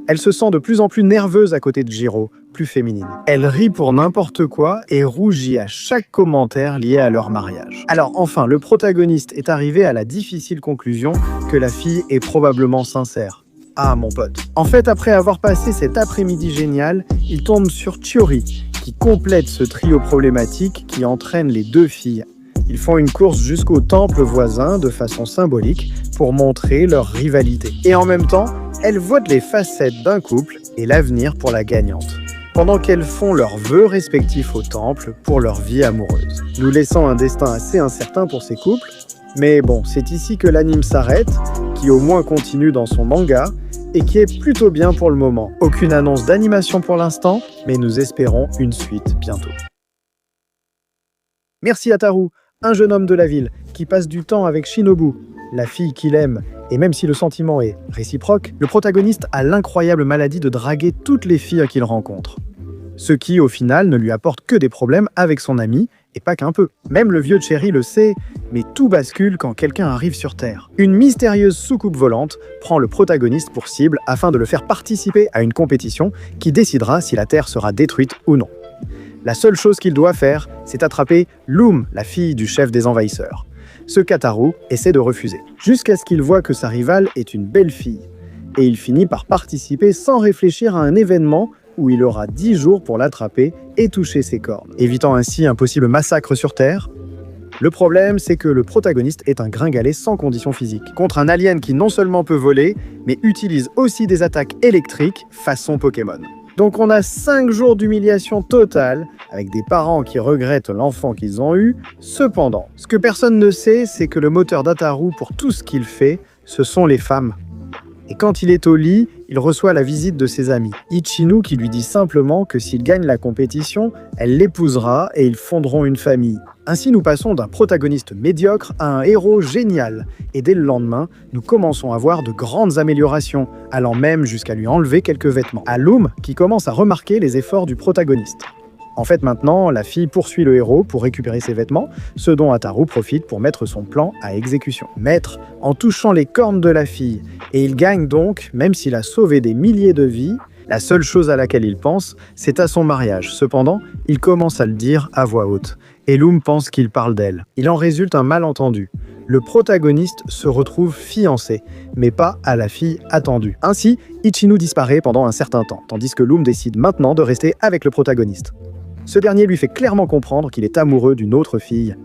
Elle se sent de plus en plus nerveuse à côté de Jiro, plus féminine. Elle rit pour n'importe quoi et rougit à chaque commentaire lié à leur mariage. Alors enfin, le protagoniste est arrivé à la difficile conclusion que la fille est probablement sincère. Ah mon pote. En fait, après avoir passé cet après-midi génial, il tombe sur Chiori, qui complète ce trio problématique qui entraîne les deux filles. Ils font une course jusqu'au temple voisin de façon symbolique pour montrer leur rivalité. Et en même temps, elles voient les facettes d'un couple et l'avenir pour la gagnante, pendant qu'elles font leurs vœux respectifs au temple pour leur vie amoureuse. Nous laissant un destin assez incertain pour ces couples, mais bon, c'est ici que l'anime s'arrête, qui au moins continue dans son manga, et qui est plutôt bien pour le moment. Aucune annonce d'animation pour l'instant, mais nous espérons une suite bientôt. Merci à Taru, un jeune homme de la ville, qui passe du temps avec Shinobu, la fille qu'il aime, et même si le sentiment est réciproque, le protagoniste a l'incroyable maladie de draguer toutes les filles qu'il rencontre. Ce qui, au final, ne lui apporte que des problèmes avec son ami, et pas qu'un peu. Même le vieux Cherry le sait, mais tout bascule quand quelqu'un arrive sur Terre. Une mystérieuse soucoupe volante prend le protagoniste pour cible afin de le faire participer à une compétition qui décidera si la Terre sera détruite ou non. La seule chose qu'il doit faire, c'est attraper Loom, la fille du chef des envahisseurs. Ce qu'Ataru essaie de refuser, jusqu'à ce qu'il voit que sa rivale est une belle fille. Et il finit par participer sans réfléchir à un événement où il aura 10 jours pour l'attraper et toucher ses cornes, évitant ainsi un possible massacre sur Terre. Le problème, c'est que le protagoniste est un gringalet sans condition physique, contre un alien qui non seulement peut voler, mais utilise aussi des attaques électriques façon Pokémon. Donc on a 5 jours d'humiliation totale, avec des parents qui regrettent l'enfant qu'ils ont eu. Cependant, ce que personne ne sait, c'est que le moteur d'Ataru pour tout ce qu'il fait, ce sont les femmes. Et quand il est au lit, il reçoit la visite de ses amis. Ichinu qui lui dit simplement que s'il gagne la compétition, elle l'épousera et ils fonderont une famille. Ainsi, nous passons d'un protagoniste médiocre à un héros génial. Et dès le lendemain, nous commençons à voir de grandes améliorations, allant même jusqu'à lui enlever quelques vêtements. À Loom qui commence à remarquer les efforts du protagoniste. En fait, maintenant, la fille poursuit le héros pour récupérer ses vêtements, ce dont Ataru profite pour mettre son plan à exécution. Maître en touchant les cornes de la fille, et il gagne donc, même s'il a sauvé des milliers de vies, la seule chose à laquelle il pense, c'est à son mariage. Cependant, il commence à le dire à voix haute, et Loom pense qu'il parle d'elle. Il en résulte un malentendu. Le protagoniste se retrouve fiancé, mais pas à la fille attendue. Ainsi, Ichinu disparaît pendant un certain temps, tandis que Loom décide maintenant de rester avec le protagoniste. Ce dernier lui fait clairement comprendre qu'il est amoureux d'une autre fille.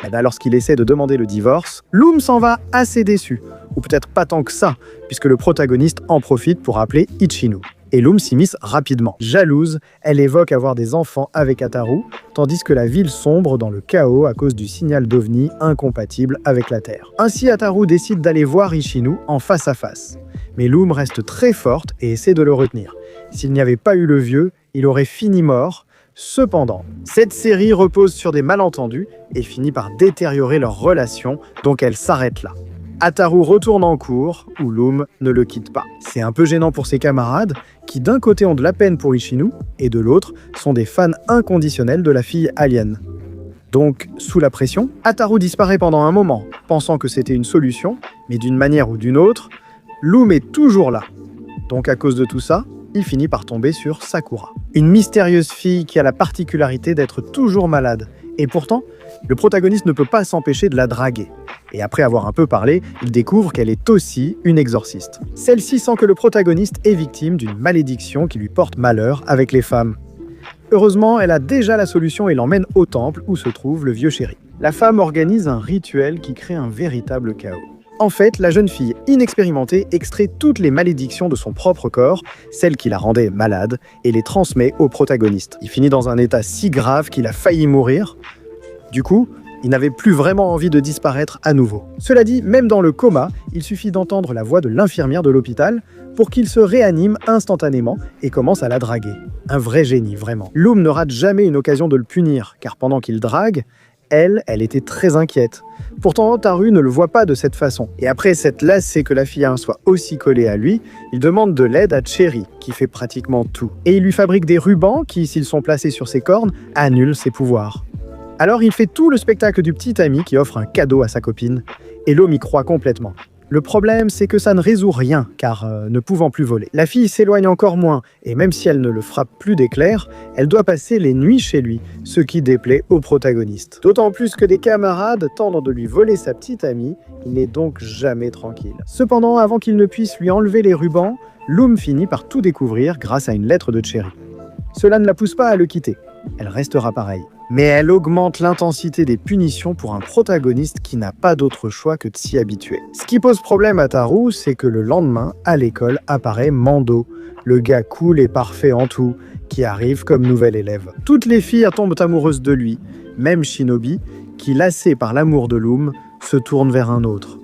Et bien, lorsqu'il essaie de demander le divorce, Loom s'en va assez déçu. Ou peut-être pas tant que ça, puisque le protagoniste en profite pour appeler Ichinu. Et Loom s'immisce rapidement. Jalouse, elle évoque avoir des enfants avec Ataru, tandis que la ville sombre dans le chaos à cause du signal d'OVNI incompatible avec la Terre. Ainsi, Ataru décide d'aller voir Ichinu en face à face. Mais Loom reste très forte et essaie de le retenir. S'il n'y avait pas eu le vieux, il aurait fini mort. Cependant, cette série repose sur des malentendus et finit par détériorer leur relation, donc elle s'arrête là. Ataru retourne en cours, où Loom ne le quitte pas. C'est un peu gênant pour ses camarades, qui d'un côté ont de la peine pour Ichinu, et de l'autre sont des fans inconditionnels de la fille alien. Donc, sous la pression, Ataru disparaît pendant un moment, pensant que c'était une solution, mais d'une manière ou d'une autre, Loom est toujours là. Donc à cause de tout ça, il finit par tomber sur Sakura. Une mystérieuse fille qui a la particularité d'être toujours malade. Et pourtant, le protagoniste ne peut pas s'empêcher de la draguer. Et après avoir un peu parlé, il découvre qu'elle est aussi une exorciste. Celle-ci sent que le protagoniste est victime d'une malédiction qui lui porte malheur avec les femmes. Heureusement, elle a déjà la solution et l'emmène au temple où se trouve le vieux chéri. La femme organise un rituel qui crée un véritable chaos. En fait, la jeune fille inexpérimentée extrait toutes les malédictions de son propre corps, celles qui la rendaient malade, et les transmet au protagoniste. Il finit dans un état si grave qu'il a failli mourir. Du coup, Il n'avait plus vraiment envie de disparaître à nouveau. Cela dit, même dans le coma, il suffit d'entendre la voix de l'infirmière de l'hôpital pour qu'il se réanime instantanément et commence à la draguer. Un vrai génie, vraiment. Loom ne rate jamais une occasion de le punir, car pendant qu'il drague, elle était très inquiète. Pourtant, Taru ne le voit pas de cette façon. Et après s'être lassé que la fille soit aussi collée à lui, il demande de l'aide à Cherry, qui fait pratiquement tout. Et il lui fabrique des rubans qui, s'ils sont placés sur ses cornes, annulent ses pouvoirs. Alors il fait tout le spectacle du petit ami qui offre un cadeau à sa copine, et Loom y croit complètement. Le problème, c'est que ça ne résout rien, car ne pouvant plus voler. La fille s'éloigne encore moins, et même si elle ne le frappe plus d'éclairs, elle doit passer les nuits chez lui, ce qui déplaît au protagoniste. D'autant plus que des camarades tentent de lui voler sa petite amie, il n'est donc jamais tranquille. Cependant, avant qu'il ne puisse lui enlever les rubans, Loom finit par tout découvrir grâce à une lettre de Cherry. Cela ne la pousse pas à le quitter, elle restera pareille. Mais elle augmente l'intensité des punitions pour un protagoniste qui n'a pas d'autre choix que de s'y habituer. Ce qui pose problème à Taru, c'est que le lendemain, à l'école, apparaît Mando, le gars cool et parfait en tout, qui arrive comme nouvel élève. Toutes les filles tombent amoureuses de lui, même Shinobi, qui, lassé par l'amour de Loom, se tourne vers un autre.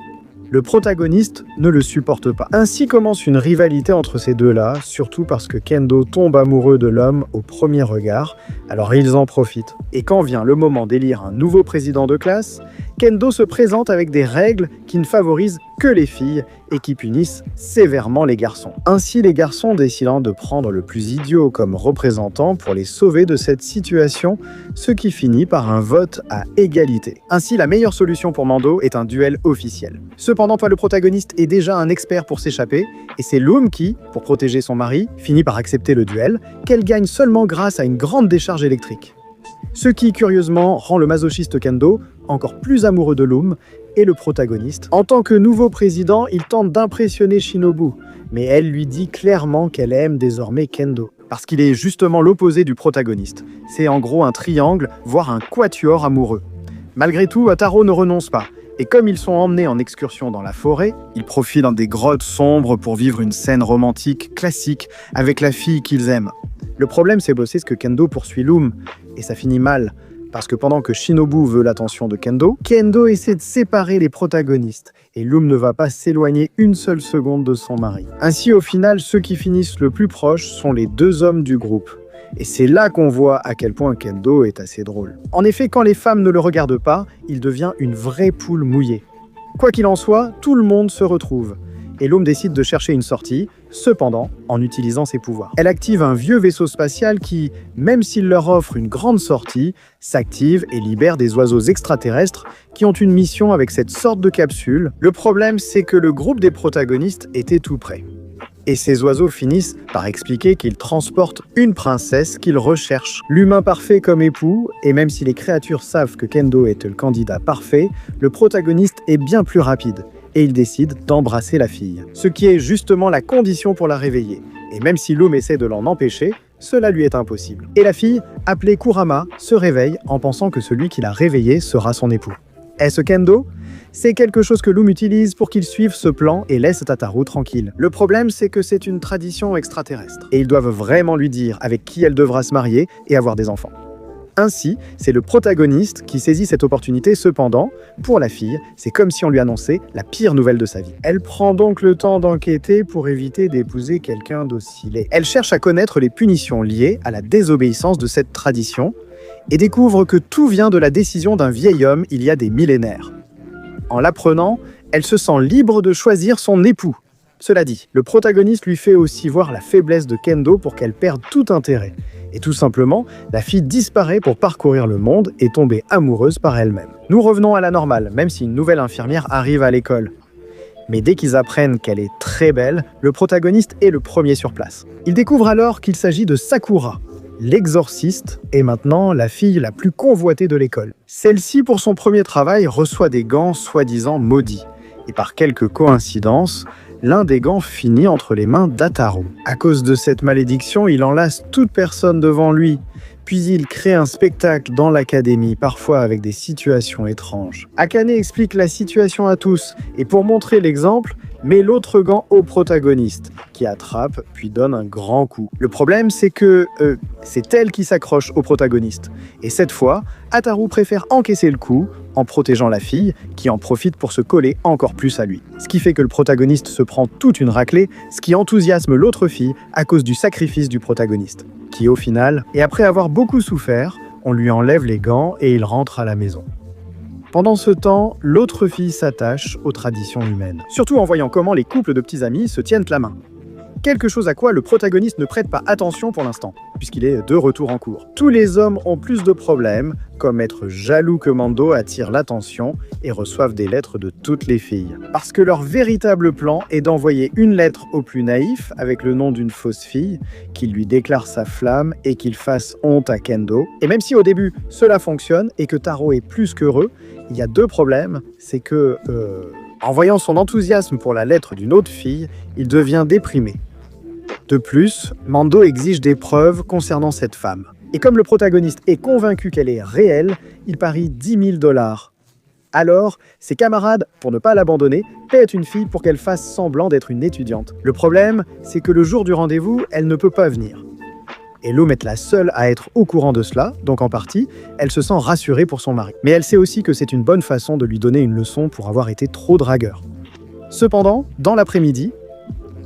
Le protagoniste ne le supporte pas. Ainsi commence une rivalité entre ces deux-là, surtout parce que Kendo tombe amoureux de l'homme au premier regard, alors ils en profitent. Et quand vient le moment d'élire un nouveau président de classe, Kendo se présente avec des règles qui ne favorisent que les filles et qui punissent sévèrement les garçons. Ainsi, les garçons décidant de prendre le plus idiot comme représentant pour les sauver de cette situation, ce qui finit par un vote à égalité. Ainsi, la meilleure solution pour Mando est un duel officiel. Cependant, le protagoniste est déjà un expert pour s'échapper, et c'est Loom qui, pour protéger son mari, finit par accepter le duel, qu'elle gagne seulement grâce à une grande décharge électrique. Ce qui, curieusement, rend le masochiste Kendo encore plus amoureux de Loom et le protagoniste. En tant que nouveau président, il tente d'impressionner Shinobu, mais elle lui dit clairement qu'elle aime désormais Kendo, parce qu'il est justement l'opposé du protagoniste. C'est en gros un triangle, voire un quatuor amoureux. Malgré tout, Taro ne renonce pas, et comme ils sont emmenés en excursion dans la forêt, ils profitent dans des grottes sombres pour vivre une scène romantique classique avec la fille qu'ils aiment. Le problème, c'est que Kendo poursuit Loom, et ça finit mal, parce que pendant que Shinobu veut l'attention de Kendo, Kendo essaie de séparer les protagonistes, et Loom ne va pas s'éloigner une seule seconde de son mari. Ainsi, au final, ceux qui finissent le plus proches sont les deux hommes du groupe. Et c'est là qu'on voit à quel point Kendo est assez drôle. En effet, quand les femmes ne le regardent pas, il devient une vraie poule mouillée. Quoi qu'il en soit, tout le monde se retrouve. Et Loom décide de chercher une sortie, cependant, en utilisant ses pouvoirs. Elle active un vieux vaisseau spatial qui, même s'il leur offre une grande sortie, s'active et libère des oiseaux extraterrestres qui ont une mission avec cette sorte de capsule. Le problème, c'est que le groupe des protagonistes était tout prêt. Et ces oiseaux finissent par expliquer qu'ils transportent une princesse qu'ils recherchent. L'humain parfait comme époux, et même si les créatures savent que Kendo est le candidat parfait, le protagoniste est bien plus rapide. Et il décide d'embrasser la fille. Ce qui est justement la condition pour la réveiller. Et même si Loom essaie de l'en empêcher, cela lui est impossible. Et la fille, appelée Kurama, se réveille en pensant que celui qui l'a réveillée sera son époux. Est-ce Kendo ? C'est quelque chose que Loom utilise pour qu'il suive ce plan et laisse Tataru tranquille. Le problème, c'est que c'est une tradition extraterrestre. Et ils doivent vraiment lui dire avec qui elle devra se marier et avoir des enfants. Ainsi, c'est le protagoniste qui saisit cette opportunité. Cependant, pour la fille, c'est comme si on lui annonçait la pire nouvelle de sa vie. Elle prend donc le temps d'enquêter pour éviter d'épouser quelqu'un d'aussi laid. Elle cherche à connaître les punitions liées à la désobéissance de cette tradition et découvre que tout vient de la décision d'un vieil homme il y a des millénaires. En l'apprenant, elle se sent libre de choisir son époux. Cela dit, le protagoniste lui fait aussi voir la faiblesse de Kendo pour qu'elle perde tout intérêt. Et tout simplement, la fille disparaît pour parcourir le monde et tomber amoureuse par elle-même. Nous revenons à la normale, même si une nouvelle infirmière arrive à l'école. Mais dès qu'ils apprennent qu'elle est très belle, le protagoniste est le premier sur place. Il découvre alors qu'il s'agit de Sakura, l'exorciste, est maintenant la fille la plus convoitée de l'école. Celle-ci, pour son premier travail, reçoit des gants soi-disant maudits. Et par quelques coïncidences, l'un des gants finit entre les mains d'Ataru. À cause de cette malédiction, il enlace toute personne devant lui. Puis il crée un spectacle dans l'académie, parfois avec des situations étranges. Akane explique la situation à tous, et pour montrer l'exemple, met l'autre gant au protagoniste, qui attrape puis donne un grand coup. Le problème, c'est que c'est elle qui s'accroche au protagoniste. Et cette fois, Ataru préfère encaisser le coup en protégeant la fille, qui en profite pour se coller encore plus à lui. Ce qui fait que le protagoniste se prend toute une raclée, ce qui enthousiasme l'autre fille à cause du sacrifice du protagoniste, qui au final, et après avoir beaucoup souffert, on lui enlève les gants et il rentre à la maison. Pendant ce temps, l'autre fille s'attache aux traditions humaines, surtout en voyant comment les couples de petits amis se tiennent la main. Quelque chose à quoi le protagoniste ne prête pas attention pour l'instant, puisqu'il est de retour en cours. Tous les hommes ont plus de problèmes, comme être jaloux que Mando attire l'attention et reçoivent des lettres de toutes les filles. Parce que leur véritable plan est d'envoyer une lettre au plus naïf avec le nom d'une fausse fille, qui lui déclare sa flamme et qu'il fasse honte à Kendo. Et même si au début cela fonctionne et que Taro est plus qu'heureux, il y a deux problèmes, c'est que, en voyant son enthousiasme pour la lettre d'une autre fille, il devient déprimé. De plus, Mando exige des preuves concernant cette femme. Et comme le protagoniste est convaincu qu'elle est réelle, il parie 10 000 $. Alors, ses camarades, pour ne pas l'abandonner, paient une fille pour qu'elle fasse semblant d'être une étudiante. Le problème, c'est que le jour du rendez-vous, elle ne peut pas venir. Et Lum est la seule à être au courant de cela, donc en partie, elle se sent rassurée pour son mari. Mais elle sait aussi que c'est une bonne façon de lui donner une leçon pour avoir été trop dragueur. Cependant, dans l'après-midi,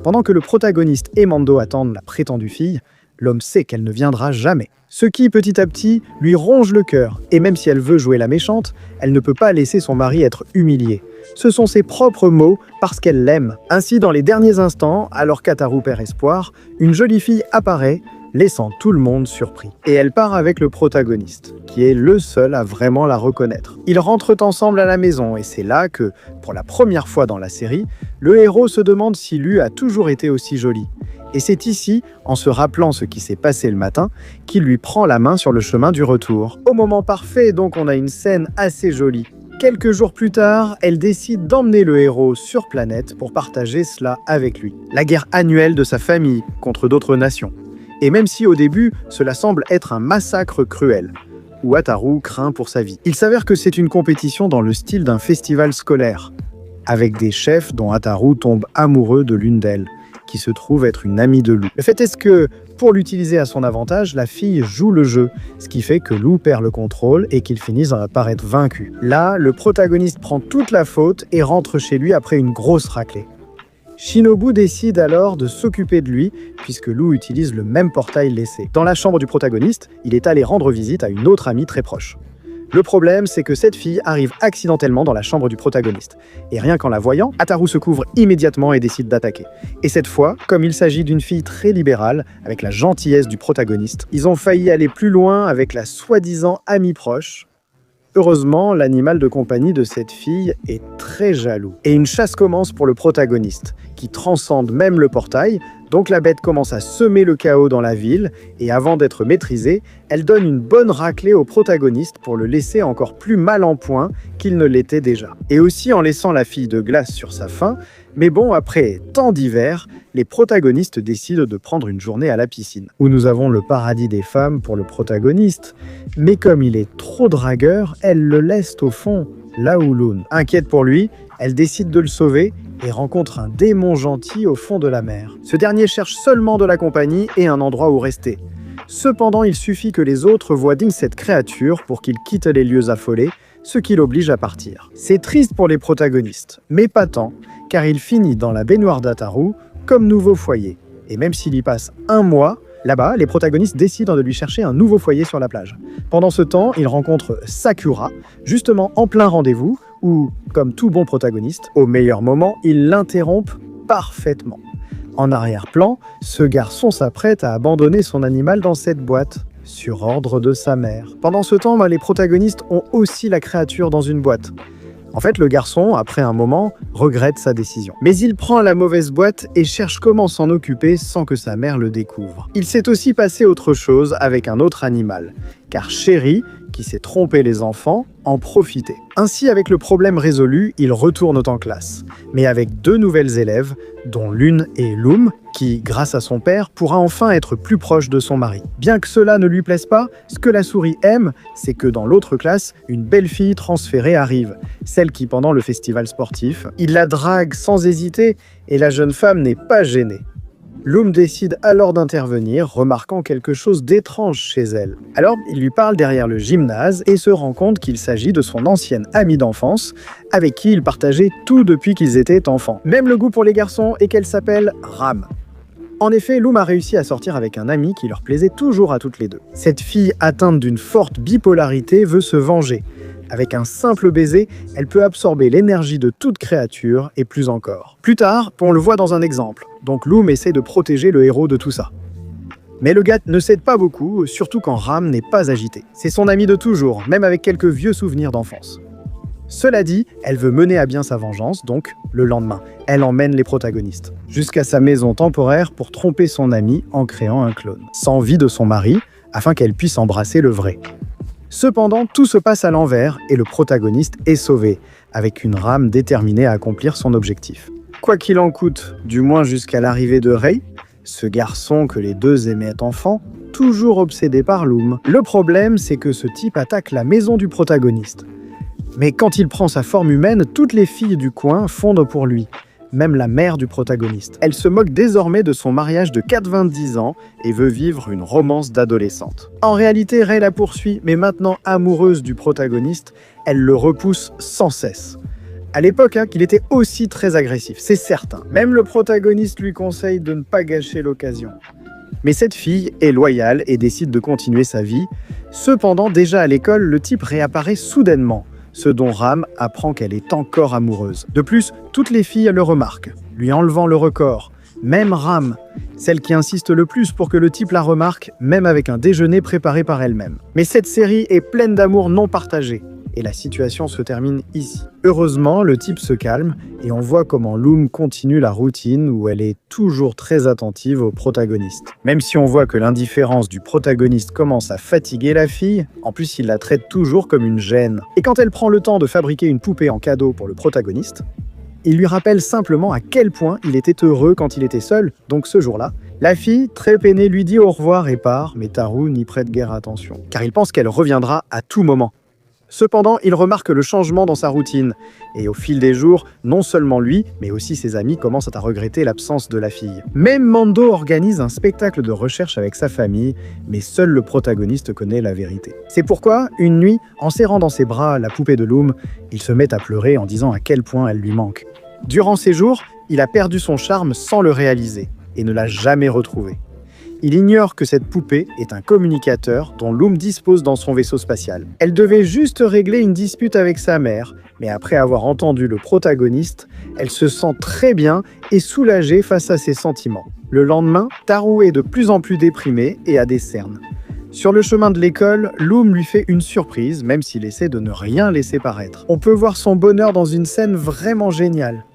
pendant que le protagoniste et Mando attendent la prétendue fille, l'homme sait qu'elle ne viendra jamais. Ce qui, petit à petit, lui ronge le cœur. Et même si elle veut jouer la méchante, elle ne peut pas laisser son mari être humilié. Ce sont ses propres mots parce qu'elle l'aime. Ainsi, dans les derniers instants, alors qu'Ataru perd espoir, une jolie fille apparaît, laissant tout le monde surpris. Et elle part avec le protagoniste, qui est le seul à vraiment la reconnaître. Ils rentrent ensemble à la maison et c'est là que, pour la première fois dans la série, le héros se demande si Lu a toujours été aussi jolie. Et c'est ici, en se rappelant ce qui s'est passé le matin, qu'il lui prend la main sur le chemin du retour. Au moment parfait, donc, on a une scène assez jolie. Quelques jours plus tard, elle décide d'emmener le héros sur planète pour partager cela avec lui. La guerre annuelle de sa famille contre d'autres nations. Et même si au début, cela semble être un massacre cruel, où Ataru craint pour sa vie. Il s'avère que c'est une compétition dans le style d'un festival scolaire, avec des chefs dont Ataru tombe amoureux de l'une d'elles, qui se trouve être une amie de Lu. Le fait est que, pour l'utiliser à son avantage, la fille joue le jeu, ce qui fait que Lu perd le contrôle et qu'il finisse par être vaincu. Là, le protagoniste prend toute la faute et rentre chez lui après une grosse raclée. Shinobu décide alors de s'occuper de lui, puisque Lu utilise le même portail laissé. Dans la chambre du protagoniste, il est allé rendre visite à une autre amie très proche. Le problème, c'est que cette fille arrive accidentellement dans la chambre du protagoniste. Et rien qu'en la voyant, Ataru se couvre immédiatement et décide d'attaquer. Et cette fois, comme il s'agit d'une fille très libérale, avec la gentillesse du protagoniste, ils ont failli aller plus loin avec la soi-disant amie proche. Heureusement, l'animal de compagnie de cette fille est très jaloux. Et une chasse commence pour le protagoniste, qui transcende même le portail, donc la bête commence à semer le chaos dans la ville, et avant d'être maîtrisée, elle donne une bonne raclée au protagoniste pour le laisser encore plus mal en point qu'il ne l'était déjà. Et aussi en laissant la fille de glace sur sa faim, mais bon, après tant d'hiver, les protagonistes décident de prendre une journée à la piscine, où nous avons le paradis des femmes pour le protagoniste, mais comme il est trop dragueur, elle le laisse au fond, là où Lun. Inquiète pour lui, elle décide de le sauver et rencontre un démon gentil au fond de la mer. Ce dernier cherche seulement de la compagnie et un endroit où rester. Cependant, il suffit que les autres voient digne cette créature pour qu'il quitte les lieux affolés, ce qui l'oblige à partir. C'est triste pour les protagonistes, mais pas tant, car il finit dans la baignoire d'Ataru comme nouveau foyer. Et même s'il y passe un mois, là-bas, les protagonistes décident de lui chercher un nouveau foyer sur la plage. Pendant ce temps, il rencontre Sakura, justement en plein rendez-vous, où, comme tout bon protagoniste, au meilleur moment, il l'interrompt parfaitement. En arrière-plan, ce garçon s'apprête à abandonner son animal dans cette boîte, sur ordre de sa mère. Pendant ce temps, les protagonistes ont aussi la créature dans une boîte. En fait, le garçon, après un moment, regrette sa décision. Mais il prend la mauvaise boîte et cherche comment s'en occuper sans que sa mère le découvre. Il s'est aussi passé autre chose avec un autre animal, car Chéri, qui s'est trompé les enfants, en profitait. Ainsi, avec le problème résolu, ils retournent en classe, mais avec 2 nouvelles élèves, dont l'une est Loum, qui, grâce à son père, pourra enfin être plus proche de son mari. Bien que cela ne lui plaise pas, ce que la souris aime, c'est que dans l'autre classe, une belle fille transférée arrive, celle qui, pendant le festival sportif, il la drague sans hésiter et la jeune femme n'est pas gênée. Loum décide alors d'intervenir, remarquant quelque chose d'étrange chez elle. Alors, il lui parle derrière le gymnase et se rend compte qu'il s'agit de son ancienne amie d'enfance, avec qui il partageait tout depuis qu'ils étaient enfants. Même le goût pour les garçons et qu'elle s'appelle Ram. En effet, Loum a réussi à sortir avec un ami qui leur plaisait toujours à toutes les deux. Cette fille atteinte d'une forte bipolarité veut se venger. Avec un simple baiser, elle peut absorber l'énergie de toute créature et plus encore. Plus tard, on le voit dans un exemple, donc Loum essaie de protéger le héros de tout ça. Mais le gars ne cède pas beaucoup, surtout quand Ram n'est pas agité. C'est son ami de toujours, même avec quelques vieux souvenirs d'enfance. Cela dit, elle veut mener à bien sa vengeance, donc le lendemain, elle emmène les protagonistes jusqu'à sa maison temporaire pour tromper son ami en créant un clone, sans vie de son mari, afin qu'elle puisse embrasser le vrai. Cependant, tout se passe à l'envers et le protagoniste est sauvé, avec une Ram déterminée à accomplir son objectif. Quoi qu'il en coûte, du moins jusqu'à l'arrivée de Rei, ce garçon que les deux aimaient enfant, toujours obsédé par Loum. Le problème, c'est que ce type attaque la maison du protagoniste. Mais quand il prend sa forme humaine, toutes les filles du coin fondent pour lui. Même la mère du protagoniste. Elle se moque désormais de son mariage de 90 ans et veut vivre une romance d'adolescente. En réalité, Rei la poursuit, mais maintenant amoureuse du protagoniste, elle le repousse sans cesse. À l'époque, il était aussi très agressif, c'est certain. Même le protagoniste lui conseille de ne pas gâcher l'occasion. Mais cette fille est loyale et décide de continuer sa vie. Cependant, déjà à l'école, le type réapparaît soudainement, ce dont Ram apprend qu'elle est encore amoureuse. De plus, toutes les filles le remarquent, lui enlevant le record. Même Ram, celle qui insiste le plus pour que le type la remarque, même avec un déjeuner préparé par elle-même. Mais cette série est pleine d'amour non partagé, et la situation se termine ici. Heureusement, le type se calme, et on voit comment Loum continue la routine où elle est toujours très attentive au protagoniste. Même si on voit que l'indifférence du protagoniste commence à fatiguer la fille, en plus il la traite toujours comme une gêne. Et quand elle prend le temps de fabriquer une poupée en cadeau pour le protagoniste, il lui rappelle simplement à quel point il était heureux quand il était seul, donc ce jour-là. La fille, très peinée, lui dit au revoir et part, mais Taru n'y prête guère attention, car il pense qu'elle reviendra à tout moment. Cependant, il remarque le changement dans sa routine, et au fil des jours, non seulement lui, mais aussi ses amis commencent à regretter l'absence de la fille. Même Mando organise un spectacle de recherche avec sa famille, mais seul le protagoniste connaît la vérité. C'est pourquoi, une nuit, en serrant dans ses bras la poupée de Loum, il se met à pleurer en disant à quel point elle lui manque. Durant ces jours, il a perdu son charme sans le réaliser, et ne l'a jamais retrouvé. Il ignore que cette poupée est un communicateur dont Loum dispose dans son vaisseau spatial. Elle devait juste régler une dispute avec sa mère, mais après avoir entendu le protagoniste, elle se sent très bien et soulagée face à ses sentiments. Le lendemain, Taru est de plus en plus déprimé et a des cernes. Sur le chemin de l'école, Loum lui fait une surprise, même s'il essaie de ne rien laisser paraître. On peut voir son bonheur dans une scène vraiment géniale.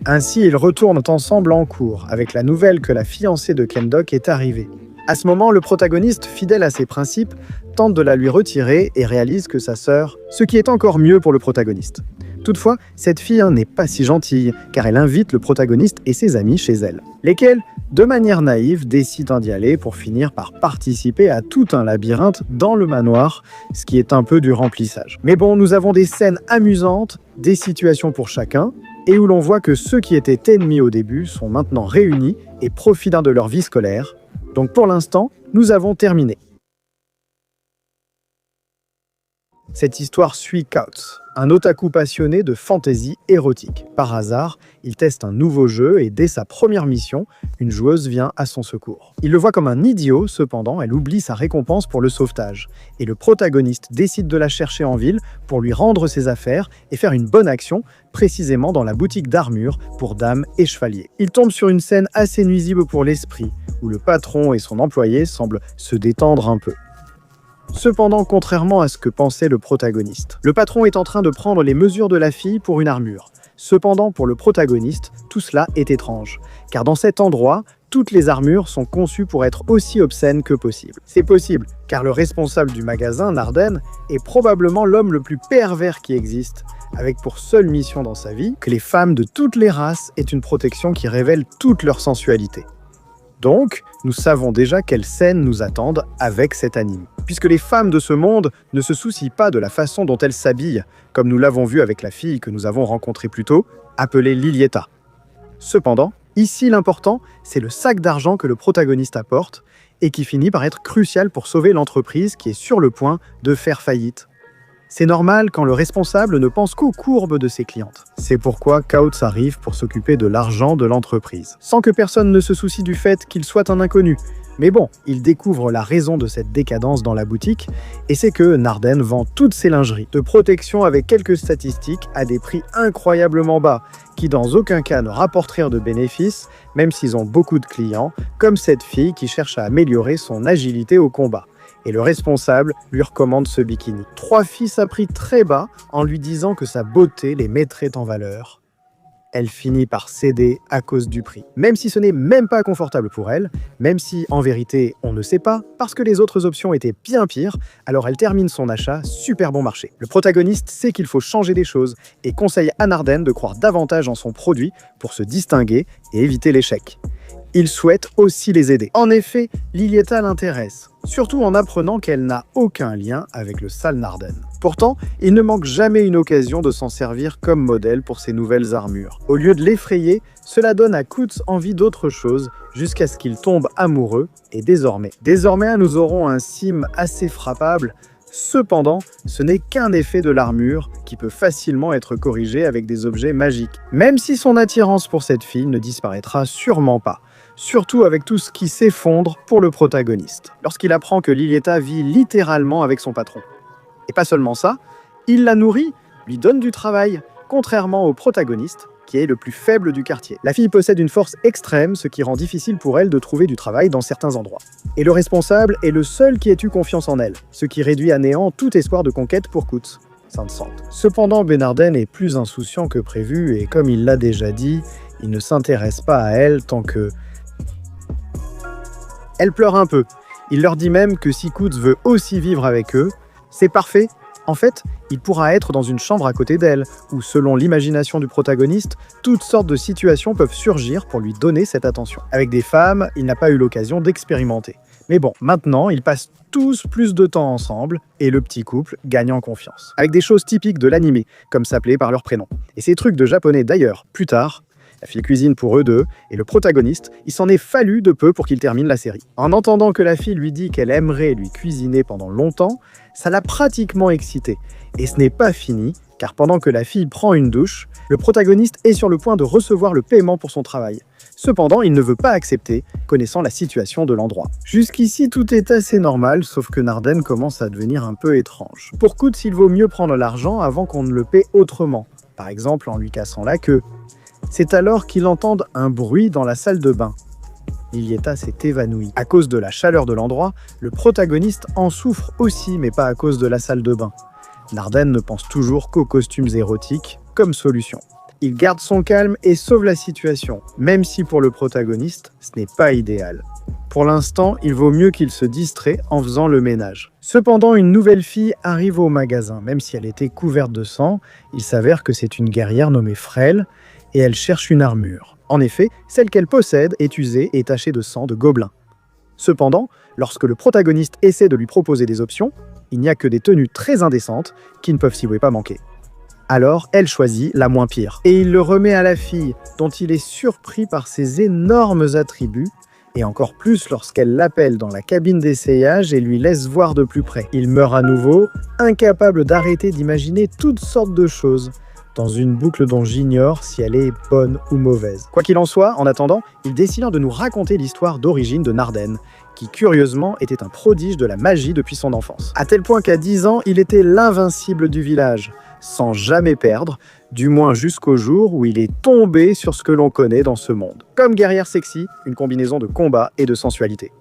Ainsi, ils retournent ensemble en cours, avec la nouvelle que la fiancée de Kendok est arrivée. À ce moment, le protagoniste, fidèle à ses principes, tente de la lui retirer et réalise que sa sœur, ce qui est encore mieux pour le protagoniste. Toutefois, cette fille n'est pas si gentille, car elle invite le protagoniste et ses amis chez elle, lesquels, de manière naïve, décident d'y aller pour finir par participer à tout un labyrinthe dans le manoir, ce qui est un peu du remplissage. Mais bon, nous avons des scènes amusantes, des situations pour chacun, et où l'on voit que ceux qui étaient ennemis au début sont maintenant réunis et profitent de leur vie scolaire. Donc pour l'instant, nous avons terminé. Cette histoire suit Kaots, un otaku passionné de fantasy érotique. Par hasard, il teste un nouveau jeu et dès sa première mission, une joueuse vient à son secours. Il le voit comme un idiot, cependant, elle oublie sa récompense pour le sauvetage. Et le protagoniste décide de la chercher en ville pour lui rendre ses affaires et faire une bonne action, précisément dans la boutique d'armure pour dames et chevaliers. Il tombe sur une scène assez nuisible pour l'esprit, où le patron et son employé semblent se détendre un peu. Cependant, contrairement à ce que pensait le protagoniste, le patron est en train de prendre les mesures de la fille pour une armure. Cependant, pour le protagoniste, tout cela est étrange, car dans cet endroit, toutes les armures sont conçues pour être aussi obscènes que possible. C'est possible, car le responsable du magasin, Narden, est probablement l'homme le plus pervers qui existe, avec pour seule mission dans sa vie que les femmes de toutes les races aient une protection qui révèle toute leur sensualité. Donc, nous savons déjà quelles scènes nous attendent avec cet anime. Puisque les femmes de ce monde ne se soucient pas de la façon dont elles s'habillent, comme nous l'avons vu avec la fille que nous avons rencontrée plus tôt, appelée Lilieta. Cependant, ici l'important, c'est le sac d'argent que le protagoniste apporte et qui finit par être crucial pour sauver l'entreprise qui est sur le point de faire faillite. C'est normal quand le responsable ne pense qu'aux courbes de ses clientes. C'est pourquoi Kaoz arrive pour s'occuper de l'argent de l'entreprise, sans que personne ne se soucie du fait qu'il soit un inconnu. Mais bon, il découvre la raison de cette décadence dans la boutique, et c'est que Narden vend toutes ses lingeries de protection avec quelques statistiques à des prix incroyablement bas, qui dans aucun cas ne rapporteraient de bénéfices, même s'ils ont beaucoup de clients, comme cette fille qui cherche à améliorer son agilité au combat. Et le responsable lui recommande ce bikini. 3 fils à prix très bas en lui disant que sa beauté les mettrait en valeur. Elle finit par céder à cause du prix. Même si ce n'est même pas confortable pour elle, même si en vérité on ne sait pas, parce que les autres options étaient bien pires, alors elle termine son achat super bon marché. Le protagoniste sait qu'il faut changer des choses et conseille à Narden de croire davantage en son produit pour se distinguer et éviter l'échec. Il souhaite aussi les aider. En effet, Lilieta l'intéresse, surtout en apprenant qu'elle n'a aucun lien avec le sale Narden. Pourtant, il ne manque jamais une occasion de s'en servir comme modèle pour ses nouvelles armures. Au lieu de l'effrayer, cela donne à Kaoz envie d'autre chose, jusqu'à ce qu'il tombe amoureux, et désormais, nous aurons un sim assez frappable. Cependant, ce n'est qu'un effet de l'armure qui peut facilement être corrigé avec des objets magiques. Même si son attirance pour cette fille ne disparaîtra sûrement pas. Surtout avec tout ce qui s'effondre pour le protagoniste, lorsqu'il apprend que Lilieta vit littéralement avec son patron. Et pas seulement ça, il la nourrit, lui donne du travail, contrairement au protagoniste, qui est le plus faible du quartier. La fille possède une force extrême, ce qui rend difficile pour elle de trouver du travail dans certains endroits. Et le responsable est le seul qui ait eu confiance en elle, ce qui réduit à néant tout espoir de conquête pour Kaoz. Cependant, Narden est plus insouciant que prévu, et comme il l'a déjà dit, il ne s'intéresse pas à elle tant que... Elle pleure un peu. Il leur dit même que si Kaoz veut aussi vivre avec eux, c'est parfait. En fait, il pourra être dans une chambre à côté d'elle, où selon l'imagination du protagoniste, toutes sortes de situations peuvent surgir pour lui donner cette attention. Avec des femmes, il n'a pas eu l'occasion d'expérimenter. Mais bon, maintenant, ils passent tous plus de temps ensemble, et le petit couple gagne en confiance. Avec des choses typiques de l'anime, comme s'appeler par leur prénom. Et ces trucs de japonais d'ailleurs, plus tard, la fille cuisine pour eux deux, et le protagoniste, il s'en est fallu de peu pour qu'il termine la série. En entendant que la fille lui dit qu'elle aimerait lui cuisiner pendant longtemps, ça l'a pratiquement excité. Et ce n'est pas fini, car pendant que la fille prend une douche, le protagoniste est sur le point de recevoir le paiement pour son travail. Cependant, il ne veut pas accepter, connaissant la situation de l'endroit. Jusqu'ici, tout est assez normal, sauf que Narden commence à devenir un peu étrange. Pour Kaoz, il vaut mieux prendre l'argent avant qu'on ne le paie autrement, par exemple en lui cassant la queue. C'est alors qu'il entend un bruit dans la salle de bain. Lilieta s'est évanouie. À cause de la chaleur de l'endroit, le protagoniste en souffre aussi, mais pas à cause de la salle de bain. Narden ne pense toujours qu'aux costumes érotiques comme solution. Il garde son calme et sauve la situation, même si pour le protagoniste, ce n'est pas idéal. Pour l'instant, il vaut mieux qu'il se distrait en faisant le ménage. Cependant, une nouvelle fille arrive au magasin. Même si elle était couverte de sang, il s'avère que c'est une guerrière nommée Frêle, et elle cherche une armure. En effet, celle qu'elle possède est usée et tachée de sang de gobelins. Cependant, lorsque le protagoniste essaie de lui proposer des options, il n'y a que des tenues très indécentes qui ne peuvent s'y pas manquer. Alors, elle choisit la moins pire. Et il le remet à la fille, dont il est surpris par ses énormes attributs, et encore plus lorsqu'elle l'appelle dans la cabine d'essayage et lui laisse voir de plus près. Il meurt à nouveau, incapable d'arrêter d'imaginer toutes sortes de choses, dans une boucle dont j'ignore si elle est bonne ou mauvaise. Quoi qu'il en soit, en attendant, il décide de nous raconter l'histoire d'origine de Narden, qui curieusement était un prodige de la magie depuis son enfance. À tel point qu'à 10 ans, il était l'invincible du village, sans jamais perdre, du moins jusqu'au jour où il est tombé sur ce que l'on connaît dans ce monde. Comme guerrière sexy, une combinaison de combat et de sensualité.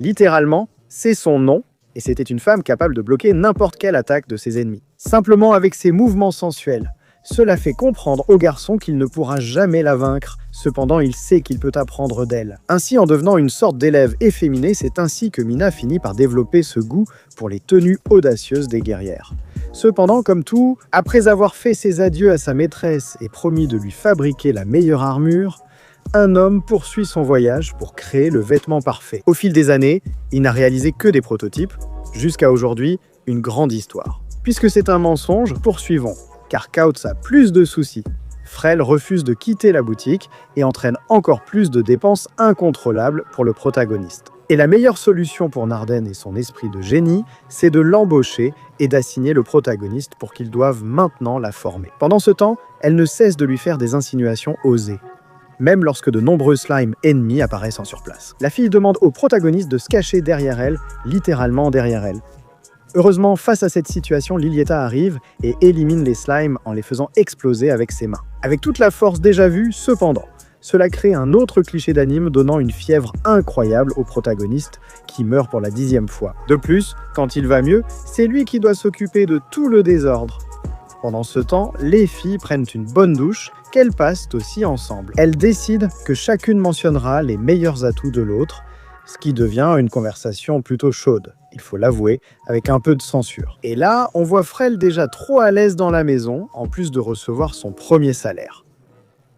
Littéralement, c'est son nom, et c'était une femme capable de bloquer n'importe quelle attaque de ses ennemis. Simplement avec ses mouvements sensuels, Cela fait comprendre au garçon qu'il ne pourra jamais la vaincre. Cependant, il sait qu'il peut apprendre d'elle. Ainsi, en devenant une sorte d'élève efféminé, c'est ainsi que Mina finit par développer ce goût pour les tenues audacieuses des guerrières. Cependant, comme tout, après avoir fait ses adieux à sa maîtresse et promis de lui fabriquer la meilleure armure, un homme poursuit son voyage pour créer le vêtement parfait. Au fil des années, il n'a réalisé que des prototypes, jusqu'à aujourd'hui, une grande histoire. Puisque c'est un mensonge, poursuivons, car Kautz a plus de soucis. Frel refuse de quitter la boutique et entraîne encore plus de dépenses incontrôlables pour le protagoniste. Et la meilleure solution pour Narden et son esprit de génie, c'est de l'embaucher et d'assigner le protagoniste pour qu'ils doivent maintenant la former. Pendant ce temps, elle ne cesse de lui faire des insinuations osées, même lorsque de nombreux slimes ennemis apparaissent en surplace. La fille demande au protagoniste de se cacher derrière elle, littéralement derrière elle. Heureusement, face à cette situation, Lilieta arrive et élimine les slimes en les faisant exploser avec ses mains. Avec toute la force déjà vue, cependant, cela crée un autre cliché d'anime donnant une fièvre incroyable au protagoniste qui meurt pour la 10e fois. De plus, quand il va mieux, c'est lui qui doit s'occuper de tout le désordre. Pendant ce temps, les filles prennent une bonne douche qu'elles passent aussi ensemble. Elles décident que chacune mentionnera les meilleurs atouts de l'autre, ce qui devient une conversation plutôt chaude, il faut l'avouer, avec un peu de censure. Et là, on voit Frel déjà trop à l'aise dans la maison, en plus de recevoir son premier salaire.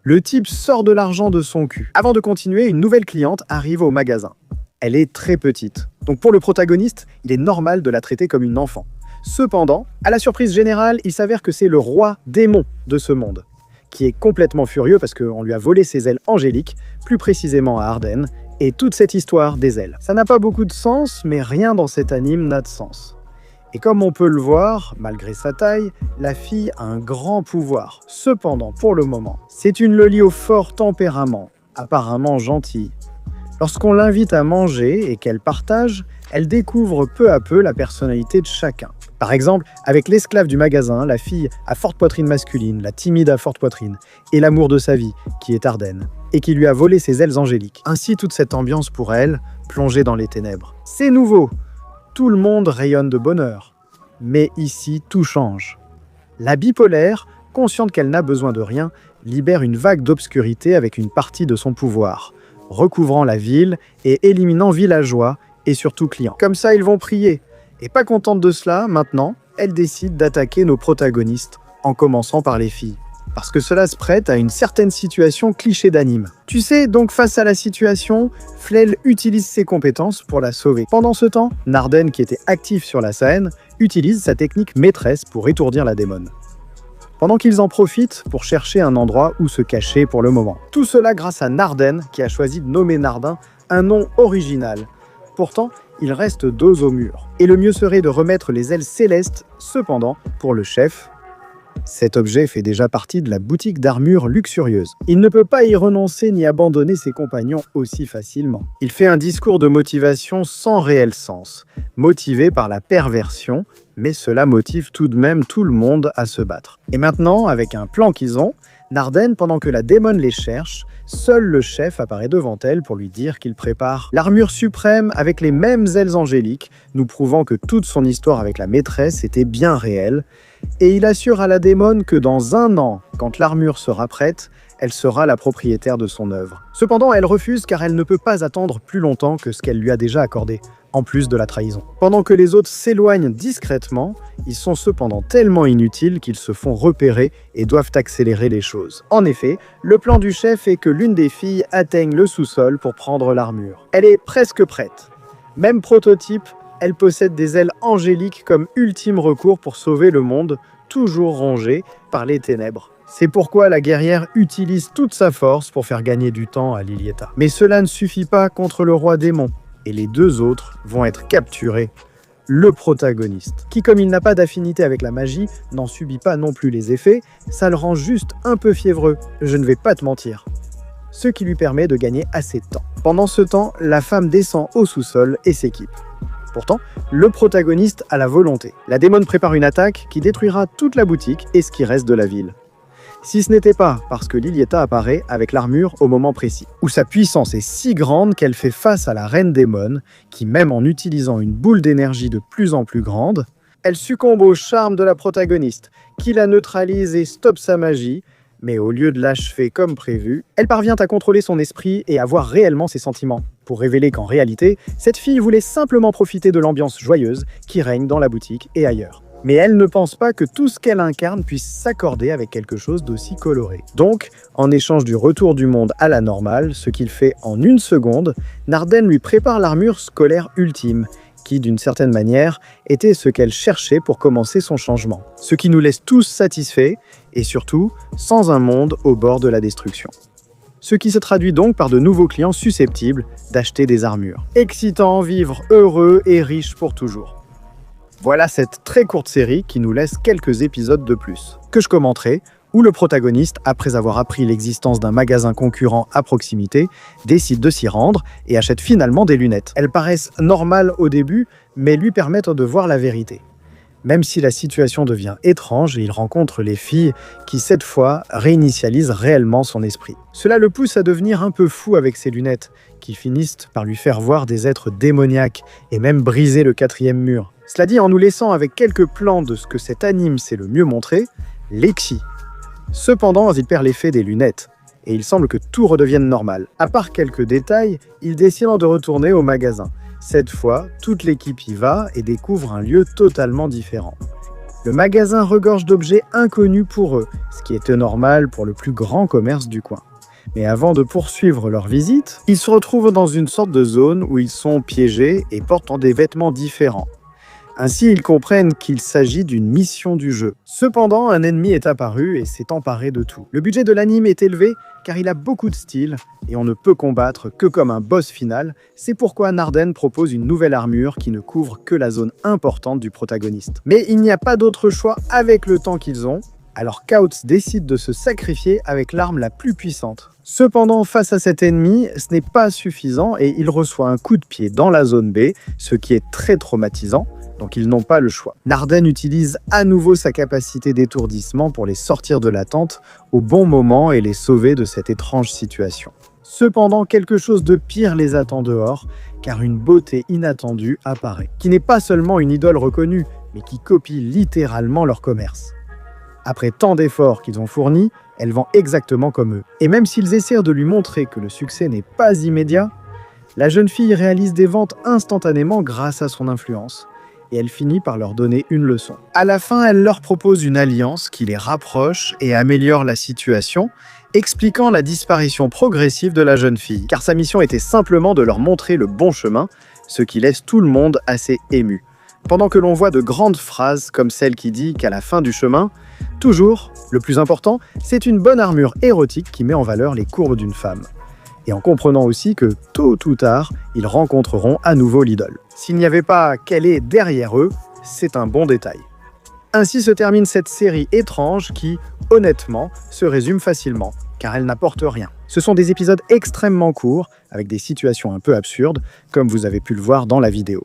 Le type sort de l'argent de son cul. Avant de continuer, une nouvelle cliente arrive au magasin. Elle est très petite, donc pour le protagoniste, il est normal de la traiter comme une enfant. Cependant, à la surprise générale, il s'avère que c'est le roi démon de ce monde, qui est complètement furieux parce qu'on lui a volé ses ailes angéliques, plus précisément à Arden, et toute cette histoire des ailes. Ça n'a pas beaucoup de sens, mais rien dans cet anime n'a de sens. Et comme on peut le voir, malgré sa taille, la fille a un grand pouvoir. Cependant, pour le moment, c'est une loli au fort tempérament, apparemment gentille. Lorsqu'on l'invite à manger et qu'elle partage, elle découvre peu à peu la personnalité de chacun. Par exemple, avec l'esclave du magasin, la fille à forte poitrine masculine, la timide à forte poitrine, et l'amour de sa vie, qui est Arden, et qui lui a volé ses ailes angéliques. Ainsi, toute cette ambiance pour elle, plongée dans les ténèbres. C'est nouveau! Tout le monde rayonne de bonheur. Mais ici, tout change. La bipolaire, consciente qu'elle n'a besoin de rien, libère une vague d'obscurité avec une partie de son pouvoir, recouvrant la ville et éliminant villageois et surtout clients. Comme ça, ils vont prier. Et pas contente de cela, maintenant, elle décide d'attaquer nos protagonistes, en commençant par les filles. Parce que cela se prête à une certaine situation cliché d'anime. Tu sais, donc face à la situation, Flel utilise ses compétences pour la sauver. Pendant ce temps, Narden, qui était actif sur la scène, utilise sa technique maîtresse pour étourdir la démone. Pendant qu'ils en profitent pour chercher un endroit où se cacher pour le moment. Tout cela grâce à Narden, qui a choisi de nommer Nardin un nom original. Pourtant, il reste dos au mur. Et le mieux serait de remettre les ailes célestes, cependant, pour le chef. Cet objet fait déjà partie de la boutique d'armure luxurieuse. Il ne peut pas y renoncer ni abandonner ses compagnons aussi facilement. Il fait un discours de motivation sans réel sens, motivé par la perversion, mais cela motive tout de même tout le monde à se battre. Et maintenant, avec un plan qu'ils ont, Narden, pendant que la démone les cherche, seul le chef apparaît devant elle pour lui dire qu'il prépare l'armure suprême avec les mêmes ailes angéliques, nous prouvant que toute son histoire avec la maîtresse était bien réelle, et il assure à la démone que dans 1 an, quand l'armure sera prête, elle sera la propriétaire de son œuvre. Cependant, elle refuse car elle ne peut pas attendre plus longtemps que ce qu'elle lui a déjà accordé, en plus de la trahison. Pendant que les autres s'éloignent discrètement, ils sont cependant tellement inutiles qu'ils se font repérer et doivent accélérer les choses. En effet, le plan du chef est que l'une des filles atteigne le sous-sol pour prendre l'armure. Elle est presque prête. Même prototype, elle possède des ailes angéliques comme ultime recours pour sauver le monde, toujours rongé par les ténèbres. C'est pourquoi la guerrière utilise toute sa force pour faire gagner du temps à Lilieta. Mais cela ne suffit pas contre le roi démon, et les 2 autres vont être capturés. Le protagoniste, qui comme il n'a pas d'affinité avec la magie, n'en subit pas non plus les effets, ça le rend juste un peu fiévreux, je ne vais pas te mentir. Ce qui lui permet de gagner assez de temps. Pendant ce temps, la femme descend au sous-sol et s'équipe. Pourtant, le protagoniste a la volonté. La démone prépare une attaque qui détruira toute la boutique et ce qui reste de la ville. Si ce n'était pas parce que Lilieta apparaît avec l'armure au moment précis, où sa puissance est si grande qu'elle fait face à la reine démone, qui même en utilisant une boule d'énergie de plus en plus grande, Elle succombe au charme de la protagoniste, qui la neutralise et stoppe sa magie, mais au lieu de l'achever comme prévu, elle parvient à contrôler son esprit et à voir réellement ses sentiments, pour révéler qu'en réalité, cette fille voulait simplement profiter de l'ambiance joyeuse qui règne dans la boutique et ailleurs. Mais elle ne pense pas que tout ce qu'elle incarne puisse s'accorder avec quelque chose d'aussi coloré. Donc, en échange du retour du monde à la normale, ce qu'il fait en une seconde, Narden lui prépare l'armure scolaire ultime, qui, d'une certaine manière, était ce qu'elle cherchait pour commencer son changement. Ce qui nous laisse tous satisfaits, et surtout, sans un monde au bord de la destruction. Ce qui se traduit donc par de nouveaux clients susceptibles d'acheter des armures. Excitant, vivre heureux et riche pour toujours. Voilà cette très courte série qui nous laisse quelques épisodes de plus, que je commenterai, où le protagoniste, après avoir appris l'existence d'un magasin concurrent à proximité, décide de s'y rendre et achète finalement des lunettes. Elles paraissent normales au début, mais lui permettent de voir la vérité. Même si la situation devient étrange, il rencontre les filles qui, cette fois, réinitialisent réellement son esprit. Cela le pousse à devenir un peu fou avec ses lunettes, qui finissent par lui faire voir des êtres démoniaques et même briser le 4e mur. Cela dit, en nous laissant avec quelques plans de ce que cet anime sait le mieux montrer, Lexi. Cependant, il perd l'effet des lunettes, et il semble que tout redevienne normal. À part quelques détails, il décide de retourner au magasin. Cette fois, toute l'équipe y va et découvre un lieu totalement différent. Le magasin regorge d'objets inconnus pour eux, ce qui était normal pour le plus grand commerce du coin. Mais avant de poursuivre leur visite, ils se retrouvent dans une sorte de zone où ils sont piégés et portent des vêtements différents. Ainsi, ils comprennent qu'il s'agit d'une mission du jeu. Cependant, un ennemi est apparu et s'est emparé de tout. Le budget de l'anime est élevé car il a beaucoup de style et on ne peut combattre que comme un boss final. C'est pourquoi Narden propose une nouvelle armure qui ne couvre que la zone importante du protagoniste. Mais il n'y a pas d'autre choix avec le temps qu'ils ont. Alors Kaots décide de se sacrifier avec l'arme la plus puissante. Cependant, face à cet ennemi, ce n'est pas suffisant et il reçoit un coup de pied dans la zone B, ce qui est très traumatisant. Donc ils n'ont pas le choix. Narden utilise à nouveau sa capacité d'étourdissement pour les sortir de la tente au bon moment et les sauver de cette étrange situation. Cependant, quelque chose de pire les attend dehors, car une beauté inattendue apparaît, qui n'est pas seulement une idole reconnue, mais qui copie littéralement leur commerce. Après tant d'efforts qu'ils ont fournis, elle vend exactement comme eux. Et même s'ils essaient de lui montrer que le succès n'est pas immédiat, la jeune fille réalise des ventes instantanément grâce à son influence. Et elle finit par leur donner une leçon. À la fin, elle leur propose une alliance qui les rapproche et améliore la situation, expliquant la disparition progressive de la jeune fille, car sa mission était simplement de leur montrer le bon chemin, ce qui laisse tout le monde assez ému. Pendant que l'on voit de grandes phrases comme celle qui dit qu'à la fin du chemin, toujours, le plus important, c'est une bonne armure érotique qui met en valeur les courbes d'une femme. Et en comprenant aussi que, tôt ou tard, ils rencontreront à nouveau l'idole. S'il n'y avait pas qu'elle est derrière eux, c'est un bon détail. Ainsi se termine cette série étrange qui, honnêtement, se résume facilement, car elle n'apporte rien. Ce sont des épisodes extrêmement courts, avec des situations un peu absurdes, comme vous avez pu le voir dans la vidéo.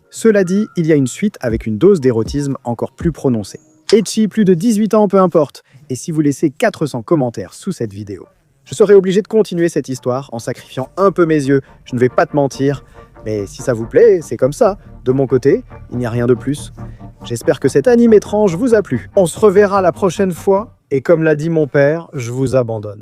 Cela dit, il y a une suite avec une dose d'érotisme encore plus prononcée. Ecchi, plus de 18 ans, peu importe, et si vous laissez 400 commentaires sous cette vidéo. Je serai obligé de continuer cette histoire en sacrifiant un peu mes yeux, je ne vais pas te mentir. Mais si ça vous plaît, c'est comme ça. De mon côté, il n'y a rien de plus. J'espère que cet anime étrange vous a plu. On se reverra la prochaine fois, et comme l'a dit mon père, je vous abandonne.